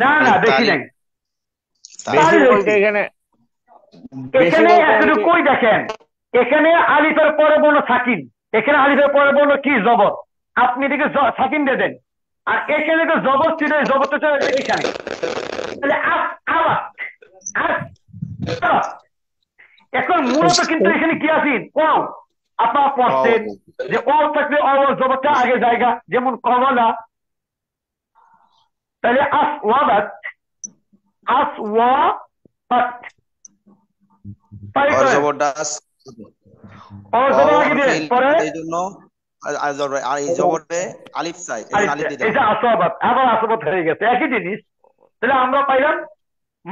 না না বেশি নাই, বেশি বলতে এখানে এখানে এতটুকুই দেখেন। এখানে আলিফের পরে বললো সাকিন, এখানে আলিফের পরে বললো কি জবর, আপনি এদিকে সাকিন দিয়ে দেন। আর এখানে তো জবর ছিল, জবরটা ছিল এখানে। তাহলে এখন মূলত কিন্তু এখানে কি আছেন? ও আপনারা পড়ছেন যে ও থাকলে ও জবরটা আগে জায়গা, যেমন কমলা। তাহলে আসওয়াবাত, আসওয়াবাত, জবর আগে দিলেন, পরে এই জন্য আর এই জবরে আলিফ চাই, এই জন্য আলিফ দিয়ে এটা আসাবাত, আবার আসাবাত হয়ে গেছে, একই জিনিস। তাহলে আমরা পাইলাম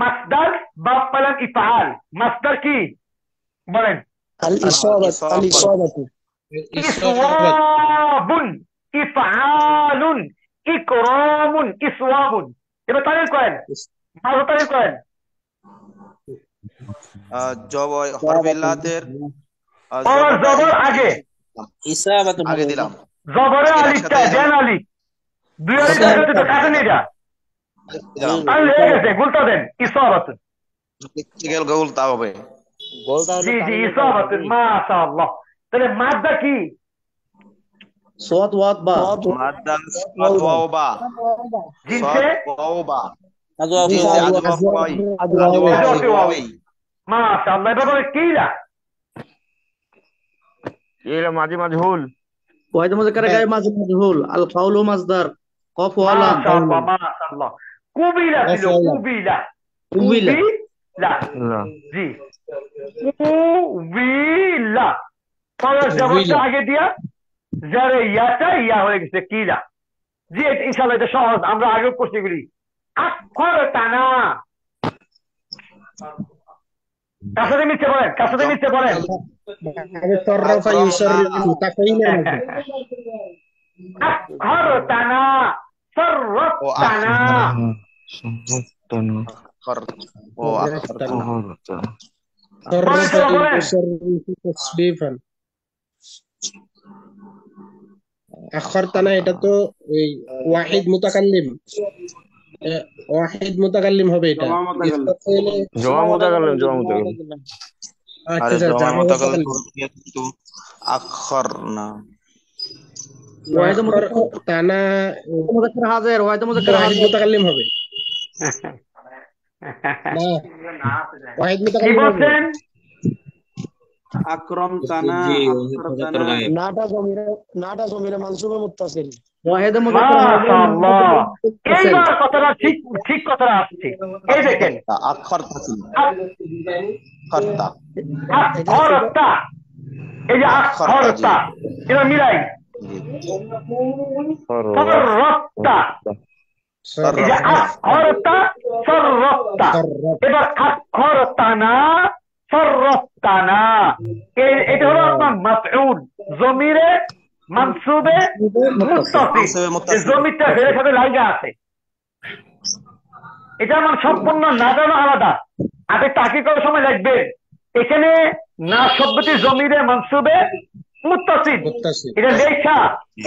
মাসদার, বাপ পাইলাম ইফআল। মাসদার কি বলেন? ইসওয়াবুন, ইফআলুন, ইকরামুন, ইসওয়াবুন। এবার তারিখ করেন, ভালো তারিখ করেন। জবর হরফিল্লাতের জবর আগে আগে দিলাম, জবরে আলিফটা দেন, আলিফ দুই আলিফ হয়ে তো কাটেন, এটা তাহলে হয়ে গেছে, গুলটা দেন ইসাবাত। গোলতা হবে, জি জি ইসাবাত, মাশাআল্লাহ। তাহলে মাদ্দা কি? صوت واط با মাদ্দা সাদ ওয়াও বা, জিনসে ওয়াও বা, জিনসে আদওয়াই। মাশাআল্লাহ। এবার কিলা এরা মাঝে মাজহুল, واحد مذكر غير مجهول القول مصدر قف ولام মাশাআল্লাহ মাশাআল্লাহ। কুবিলা ছিল, কুবিলা, কুবিলা কুবিলা, জি কুবিলা। পরে জবরটা আগে দিয়া যারে ইয়াটা ইয়া হয়ে গেছে কিলা। জি ইনশাআল্লাহ এটা সহজ, আমরা আগেও করছি এগুলি। আখর টানা, কার সাথে মিথ্যে বলেন, কার সাথে মিথ্যে বলেন? صرف يصرف تفعيل আখর টানা, সরফ টানা, صرف يصرف تصريفا আখরতানা, এটা তো এই ওয়াহিদ মুতাকাল্লিম, ওয়াহিদ মুতাকাল্লিম হবে এটা। জমা মুতাকাল্লিম। আচ্ছা জমা মুতাকাল্লিম আখর না, ওয়াহিদ মুতাকাল্লিম মুযাক্কার হাজির, ওয়াহিদ মুযাক্কার ওয়াহিদ মুতাকাল্লিম হবে না, ওয়াহিদ কি মুতাকাল্লিম হবে। বলছেন? আকরামতানা, আকরামতানা, নাটা জমিরে মানসুবে মুত্তাসিল, ওয়াহিদ মুযাক্কার মাশাআল্লাহ। এইবার কথাটা ঠিক, ঠিক কথাটা আসছে। এই দেখেন আখরতা ছিল, আখরতা, এই যে আখরতা, এটা মিলাই সররতা, এই যে আখরতা সররতা। এবার আখরতানা সররতানা, এটা হলো আপনার মাফউল, জমিরে মানসুবে মুত্তাসিল, এই জমিটা ফেরের সাথে লাগা আছে। এটা আমার সম্পূর্ণ না জানো আলাদা, আগে তাকি করার সময় লাগবে এখানে না শব্দটি জমিরে মানসুবে মুত্তাসিল, এটা লেখা।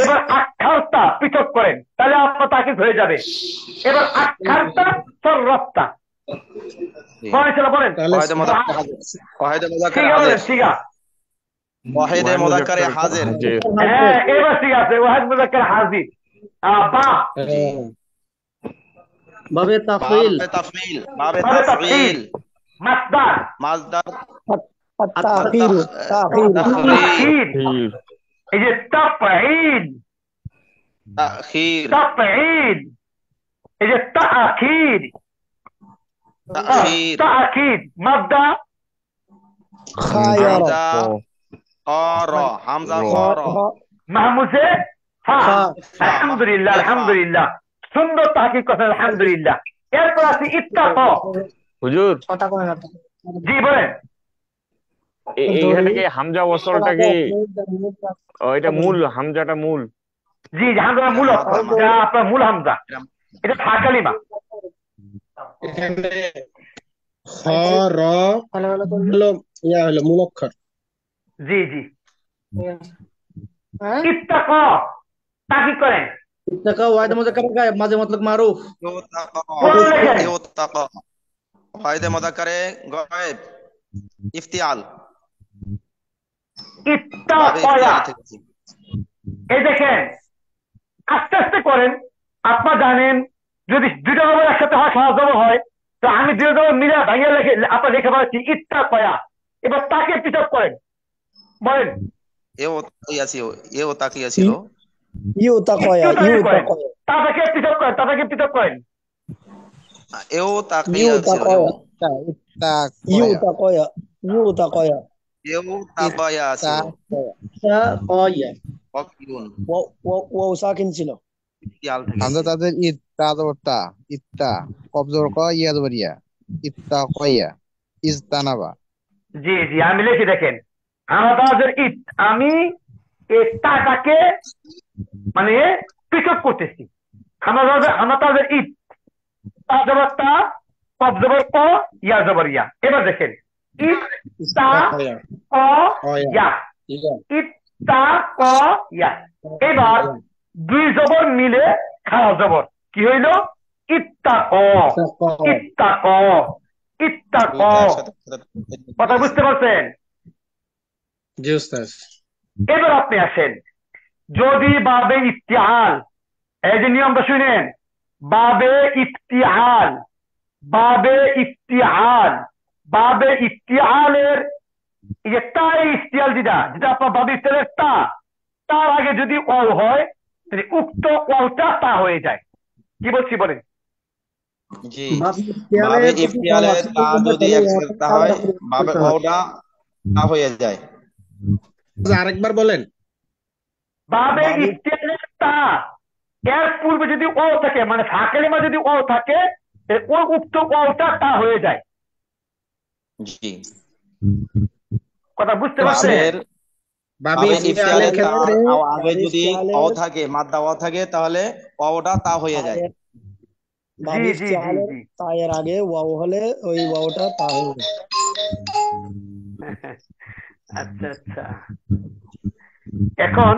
এবার আখারতা পৃথক করেন, তাহলে আপনার তাকিদ হয়ে যাবে। এবার আখারতা সররতা বলেন, ওয়াহিদে মুযাক্কারে হাজির। হ্যাঁ এবার ঠিক আছে, ওয়াহিদ মুযাক্কার হাজির। বা বাবে তাফঈল, বাবে তাফঈল, মাসদার, মাসদার তাখির, তাখির, এই যে তাফঈল, তাখির, তাফঈল, এই যে তাখির, তাখির, তাখির, মাদ্দা খায়রা, খারা, হামজা খারা, মাহমুজে হা। আলহামদুলিল্লাহ, আলহামদুলিল্লাহ, সুন্দর তাহকিক কথা, আলহামদুলিল্লাহ। এরপর আছে ইত্তাক। হুজুর জি বলেন। এইখানে কি হামজা ওয়াসলটা কি এটা মূল হামজাটা মূল? জি হামজা মূল, আপনার মূল হামজা, এটা ফা কালিমা। এখানে খ র হলো ইয়া হলো মূল অক্ষর। জি জি ইত্তাক তাহকিক করেন। ইত্তাকা ওয়াহিদ মুযাক্কার গায়েব, মাঝে মতলব মারুফ। ইউতাকা ওয়াহিদে মুযাক্কারে গায়েব, ইফতিআল, ইত্তাকায়া। এই দেখেন আস্তে আস্তে করেন, আপনারা জানেন যদি দুটো জবর একসাথে হয় সহজ জবর হয়, তো আমি দুটো জবর মিলে ভাঙিয়ে লিখে আপনার লিখে পাচ্ছি ইত্তাকায়া। এবার তাকে পৃথক করেন, বলেন। এও তাকিয়া ছিল, ইউতাকায়া, ইউতাকায়া, তাকে পৃথক করেন, তাকে পৃথক করেন। এও তাকিয়া ছিল, ইউতাকায়া, ইউতাকায়া, ইউতাকায়া, কেউ তাবায়া তা ছিল কয়া অকিউন ও সাকিন ছিল ইয়াল আমরা থেকে তাদের ইত্তা জবর তা ইত্তা কব জবর ক ইয়া জবর ইয়া ইত্তা কয়া ইজতানাবা। জি জি আমি লিখি দেখেন, হামাতাজের ইট, আমি এই তাটাকে মানে পৃথক করতেছি। হামাতাজের ইট, তা জবর তা, কব জবর ক, ইয়া জবর ইয়া। এবার দেখেন ইট তা ক ইয়া, ইট তা ক ইয়া। এবার দুই জবর মিলে খাওয়া জবর কি হইল? ইত্তাক, ইত্তাক, ইত্তাক। কথা বুঝতে পারছেন? জি উস্তাদ। এবার আপনি আসেন, যদি বাবে ইফতিআল, এই যে নিয়মটা শুনেন, বাবে ইফতিআল, বাবে ইফতিআল, বাবে ইফতিআলের এই যে তাই ইফতিআল যেটা যেটা আপনার বাবে ইফতিআলের তা, তার আগে যদি অল হয় তাহলে উক্ত অলটা তা হয়ে যায়। কি বলছি বলেন? জি বাবে ইফতিআলে তা যদি একসাথে হয় বাবে ওটা তা হয়ে যায়। আরেকবার বলেন। বাবে ইফতিআলের তা এর পূর্বে যদি ও থাকে, মানে সাকেলিমা যদি ও থাকে, ওই উক্ত অলটা তা হয়ে যায়। জি কথা বুঝতে পারছেন? বাবে ইফতিআলের তার আগে যদি ও থাকে, মাদ্দা ও থাকে, তাহলে ওটা তা হয়ে যায়। বাবে ইফতিআলের তা এর আগে ওয়াও হলে ওই ওয়াওটা তা হয়ে যায়। আচ্ছা আচ্ছা, এখন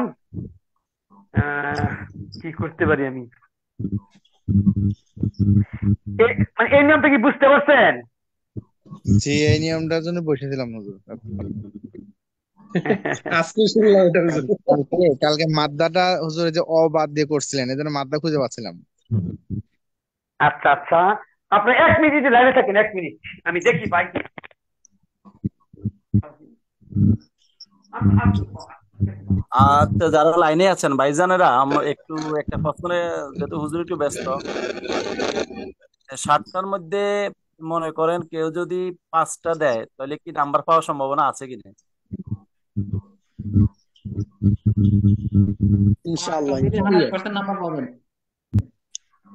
কি করতে পারি আমি? মানে এই নিয়মটা কি বুঝতে পারছেন? জি এই নিয়মটার জন্য বসেছিলাম হুজুর। আজকে শুনলাম এটা হুজুর। কালকে মাদ্দাটা হুজুর যে অ বাদ দিয়ে করছিলেন, এজন্য মাদ্দা খুঁজে পাচ্ছিলাম। আচ্ছা আচ্ছা, আপনি 1 মিনিট লাইনে থাকেন, 1 মিনিট আমি দেখি ভাই। আচ্ছা, যারা লাইনে আছেন ভাইজানেরা, আমরা একটু একটা প্রশ্নে, যেহেতু হুজুর একটু ব্যস্ত, 60টার মধ্যে মনে করেন কেউ যদি 5টা দেয় তাহলে কি নাম্বার পাওয়ার সম্ভাবনা আছে কিনা? ইনশাআল্লাহ 100% নাম্বার পাবেন।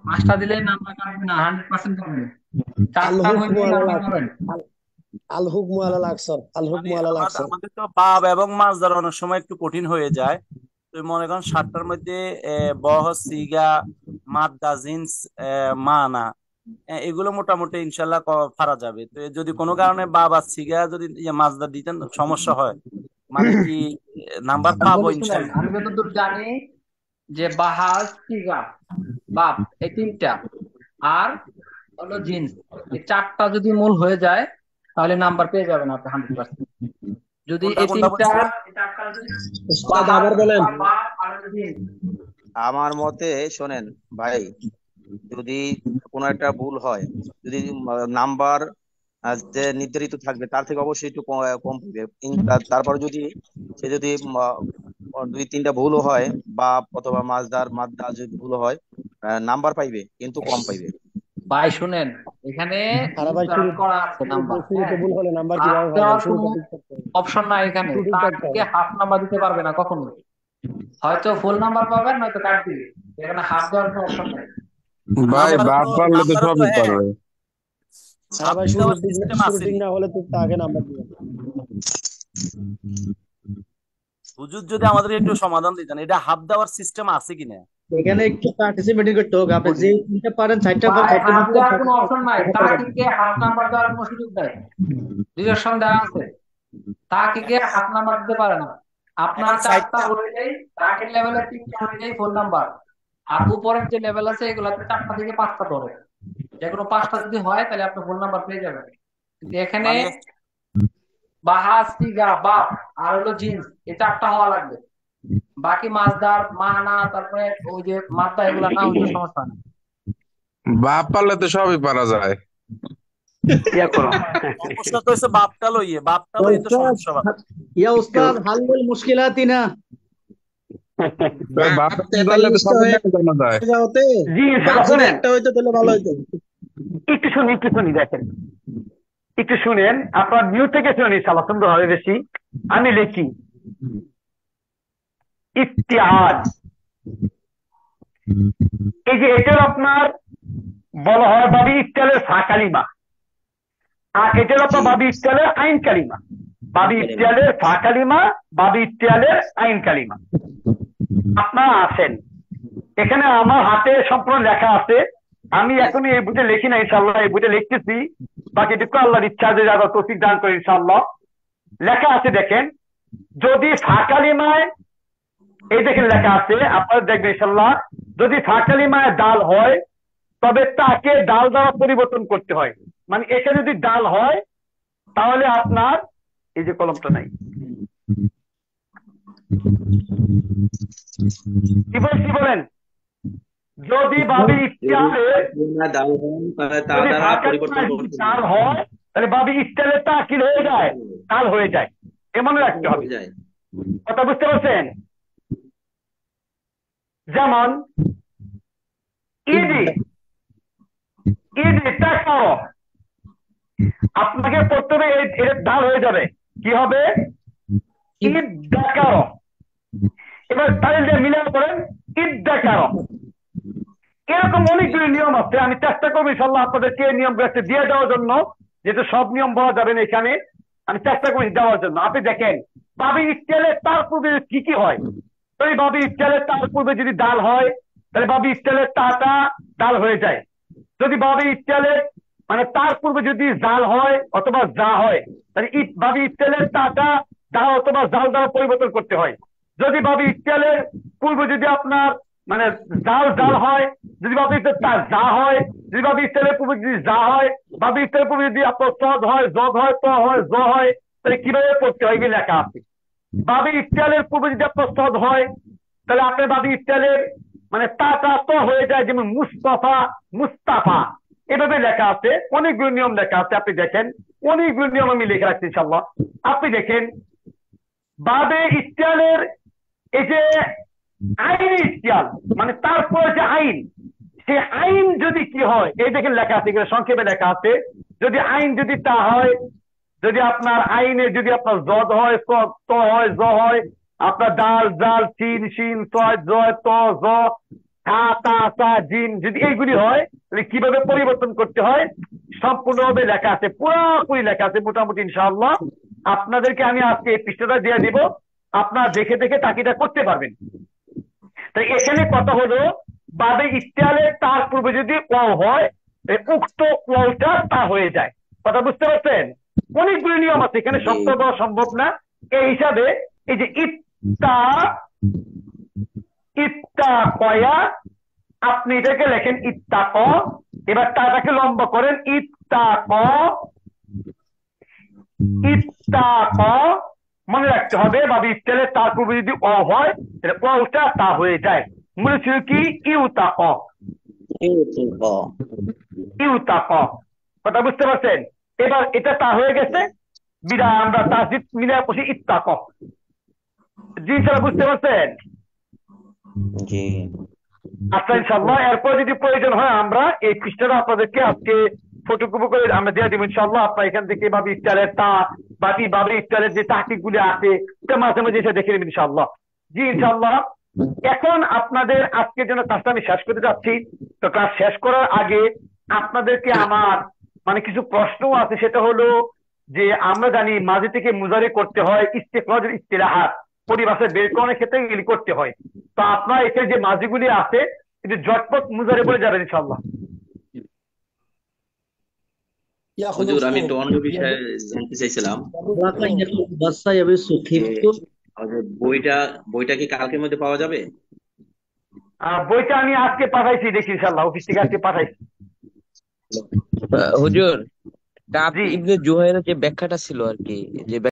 5টা দিলে নাম্বার কাটবে না, 100% পাবেন। 4টা হইলে নাম্বার পাবেন। আল হুকমু আলাল আকসার, আল হুকমু আলাল আকসার। আমাদের তো বাব এবং মাজদার অনেক সময় একটু কঠিন হয়ে যায়। তো মনে করেন 60টার মধ্যে বহ, সিগা, মাদ্দা, জিন্স, মানা, এগুলো মোটামুটি ইনশাল্লাহ পারা যাবে। তো যদি কোনো কারণে বাবা সিগা যদি মাজদা দিতেন সমস্যা হয়, মানে কি নাম্বার পাবো ইনশাল্লাহ? আমি যতদূর জানি যে বাহাজ, সিগা, বাপ, এই 3টা আর হলো জিন্স, এই 4টা যদি মূল হয়ে যায় তাহলে নাম্বার পেয়ে যাবেন আপনি 100%। যদি এই 3টা উস্তাদ আবার বলেন। আমার মতে শোনেন ভাই, যদি কোনো একটা ভুল হয়, যদি নাম্বার যে নির্ধারিত থাকবে তার থেকে অবশ্যই একটু কম পাবে। তারপরে যদি সে যদি 2-3টা ভুলও হয়, বা অথবা মাছদার মাদ্দা যদি ভুল হয়, নাম্বার পাইবে কিন্তু কম পাইবে। ভাই শুনেন, এখানে করা আছে নাম্বার, ভুল হলে নাম্বার কিভাবে পাবেন? অপশন নাই এখানে, তাকে হাফ নাম্বার দিতে পারবে না কখনো। হয়তো ফুল নাম্বার পাবেন, নয়তো কাট দিবে। এখানে হাফ দেওয়ার কোনো অপশন নাই। ভাই বাপ পারলে তো সবই পারবে। ভাই শুরু না হলে তো আগে নাম্বার দিবেন। হুজুর যদি আমাদের একটু সমাধান দিতেন, এটা হাফ দেওয়ার সিস্টেম আছে কিনা? এখানে একটু পার্টিসিপেটিং করতে হবে। আপনি যে 3টা পারেন 4টা হাফ দেওয়ার কোনো অপশন নাই, তাকে হাফ নাম্বার দেওয়ার কোনো সুযোগ নাই। ডিরেকশন দেওয়া আছে, তাকে হাফ নাম্বার দিতে পারে না। আপনার 4টা হইলেই তাকের লেভেলে 3টা হইলেই ফুল নাম্বার, আর উপরের যে লেভেল আছে এগুলাতে 4টা থেকে 5টা ধরে, যে কোনো 5টা যদি হয় তাহলে আপনি ফুল নাম্বার পেয়ে যাবেন। কিন্তু এখানে বাহাস, সিগা, বাপ আর হলো জিন্স, এই 4টা হওয়া লাগবে। বাকি মাছদার, মানা, তারপরে ওই যে মাদ্দা, এগুলা না হইলে সমস্যা না। বাপ পারলে তো সবই পারা যায়। সমস্যা তো হচ্ছে বাপটা লইয়ে তো সমস্যা। ইয়া উস্তাদ হালুল মুশকিলাতি না। বাপ পারলে তো সবই জানা যায়। জি একটা হইতো তাহলে ভালো হইতো। একটু শুনি দেখেন, একটু শুনেন, আপনার মিউট থেকে শুনেন ইনশাআল্লাহ, সুন্দর হবে বেশি। আমি লিখি ইত্তিহাদ, এই যে এটার আপনার বলা হয় বাবি ইফতিয়ালের ফা কালিমা, আর এটার আপনার বাবি ইফতিয়ালের আইন কালিমা। বাবি ইফতিয়ালের ফা কালিমা, বাবি ইফতিয়ালের আইন কালিমা। আপনারা আছেন এখানে, আমার হাতে সম্পূর্ণ লেখা আছে। আমি এখনই এই বইটা লিখি না, ইনশাআল্লাহ এই বইটা লিখতেছি, বাকিটুকু আল্লাহর ইচ্ছা যে যারা তৌফিক দান করে ইনশাআল্লাহ। লেখা আছে দেখেন, যদি ফা কালিমায়, এই দেখেন লেখা আছে, আপনারা দেখবেন ইনশাআল্লাহ, যদি ফা কালিমায় দাল হয় তবে তাকে দাল দ্বারা পরিবর্তন করতে হয়। মানে এখানে যদি দাল হয় তাহলে আপনার, এই যে কলমটা নাই, কি বলেন, যদি বাবি ইফতিয়ালে দাল হয় তাহলে বাবি ইফতিয়ালে তাকিল হয়ে যায়, দাল হয়ে যায়, এমন রাখতে হবে। কথা বুঝতে পারছেন? যেমন ইদি, ইদি তাকাও, আপনাকে প্রথমে এর ঢাল হয়ে যাবে, কি হবে? ঈদ দেখাও। এবার তাহলে যে মিলান করেন ঈদ দেখাও। এরকম অনেকগুলি নিয়ম আছে, আমি চেষ্টা করবো ইনশাআল্লাহ আপনাদেরকে নিয়মগুলো একটা দিয়ে দেওয়ার জন্য, যেহেতু সব নিয়ম বলা যাবে না এখানে, আমি চেষ্টা করি দেওয়ার জন্য। আপনি দেখেন বাবি ইফতিয়ালে তার পূর্বে কি কি হয়। যদি বাবি ইফতিয়ালে তার পূর্বে যদি ডাল হয় তাহলে বাবি ইফতিয়ালের তাটা ডাল হয়ে যায়। যদি বাবি ইফতিয়ালে মানে তার পূর্বে যদি জাল হয় অথবা যা হয় তাহলে বাবি ইফতিয়ালের তাটা জাল অথবা জাল দ্বারা পরিবর্তন করতে হয়। যদি বাবি ইফতিয়ালের পূর্বে যদি আপনার মানে জাল জাল হয়, যদি বাবি ইফতিয়াল যা হয়, যদি বাবি ইফতিয়ালের পূর্বে যদি যা হয়, বাবি ইফতিয়ালের পূর্বে যদি আপনার সদ হয়, জদ হয়, ত হয়, জ হয়, তাহলে কিভাবে পড়তে হয় এগুলো লেখা আছে। বাবি ইফতিয়ালের পূর্বে যদি আপনার সদ হয় তাহলে আপনার বাবি ইফতিয়ালের মানে তাটা ত হয়ে যায়, যেমন মুস্তাফা, মুস্তাফা, এভাবে লেখা আছে। অনেকগুলো নিয়ম লেখা আছে, আপনি দেখেন অনেকগুলো নিয়ম আমি লিখে রাখছি ইনশাআল্লাহ। আপনি দেখেন বাবে ইফতিয়ালের এই যে আইন ইফতিয়াল মানে তারপরে যে আইন, সেই আইন যদি কি হয় এই দেখেন লেখা আছে, এখানে সংক্ষেপে লেখা আছে। যদি আইন যদি তা হয়, যদি আপনার আইনে যদি আপনার জদ হয়, ত হয়, জ হয়, আপনার ডাল জাল চিন শিন তয় জয় ত জ তা তা তা জিন, যদি এইগুলি হয় তাহলে কিভাবে পরিবর্তন করতে হয় সম্পূর্ণভাবে লেখা আছে, পুরোপুরি লেখা আছে মোটামুটি ইনশাআল্লাহ। আপনাদেরকে আমি আজকে এই পৃষ্ঠাটা দিয়ে দিব, আপনারা দেখে দেখে তাকিটা করতে পারবেন। তাই এখানে কথা হলো বাবে ইফতিয়ালের তার পূর্বে যদি ওয়াও হয় উক্ত ওয়াওটা তা হয়ে যায়। কথা বুঝতে পারছেন? অনেকগুলো নিয়ম আছে, এখানে সব তো দেওয়া সম্ভব না। এই হিসাবে এই যে ইত্তা, ইত্তা কয়া, আপনি এটাকে লেখেন ইত্তা ক, এবার তাটাকে লম্বা করেন ইত্তা ক, ইত্তা ক। মনে রাখতে হবে বাবি ইফতিয়ালের তার পূর্বে যদি অ হয় তাহলে ওটা তা হয়ে যায়। মনে ছিল কি ইউতা ক, ইউতা ক। কথা বুঝতে পারছেন? এবার এটা তা হয়ে গেছে, বিদায় আমরা তাসদিদ মিলে বসে ইত্তা ক। জি স্যার, বুঝতে পারছেন? জি আচ্ছা ইনশাআল্লাহ এরপর যদি প্রয়োজন হয় আমরা এই পৃষ্ঠাটা আপনাদেরকে আজকে ফটোকপি করে আমরা দিয়ে দিব ইনশাআল্লাহ। আপনার এখান থেকে বাবি ইফতিয়ালের তা বাকি বাবি ইফতিয়ালের যে তাহকিক গুলি আছে এটা মাঝে মাঝে এসে দেখে নেবেন ইনশাআল্লাহ। জি ইনশাআল্লাহ। এখন আপনাদের আজকের জন্য ক্লাসটা আমি শেষ করতে যাচ্ছি। তো ক্লাস শেষ করার আগে আপনাদেরকে আমার মানে কিছু প্রশ্ন আছে, সেটা হলো যে আমরা জানি মাঝে থেকে মুজারি করতে হয়, ইস্তিখরাজুল ইস্তিলাহাত পরিভাষা বের করার ক্ষেত্রে এগুলি করতে হয়। তো আপনার এখানে যে মাঝিগুলি আছে কিন্তু জটপট মুজারি বলে যাবেন ইনশাআল্লাহ। হুজুর আমি একটু অন্য বিষয়ে জানতে চাইছিলাম, বইটা কি কালকের মধ্যে পাওয়া যাবে? বইটা আমি আজকে পাঠাইছি, দেখি ইনশাআল্লাহ অফিস থেকে আজকে পাঠাইছি। হুজুর, কাব ইবনে জুহাইরের যে ব্যাখ্যাটা ছিল আর কি, যে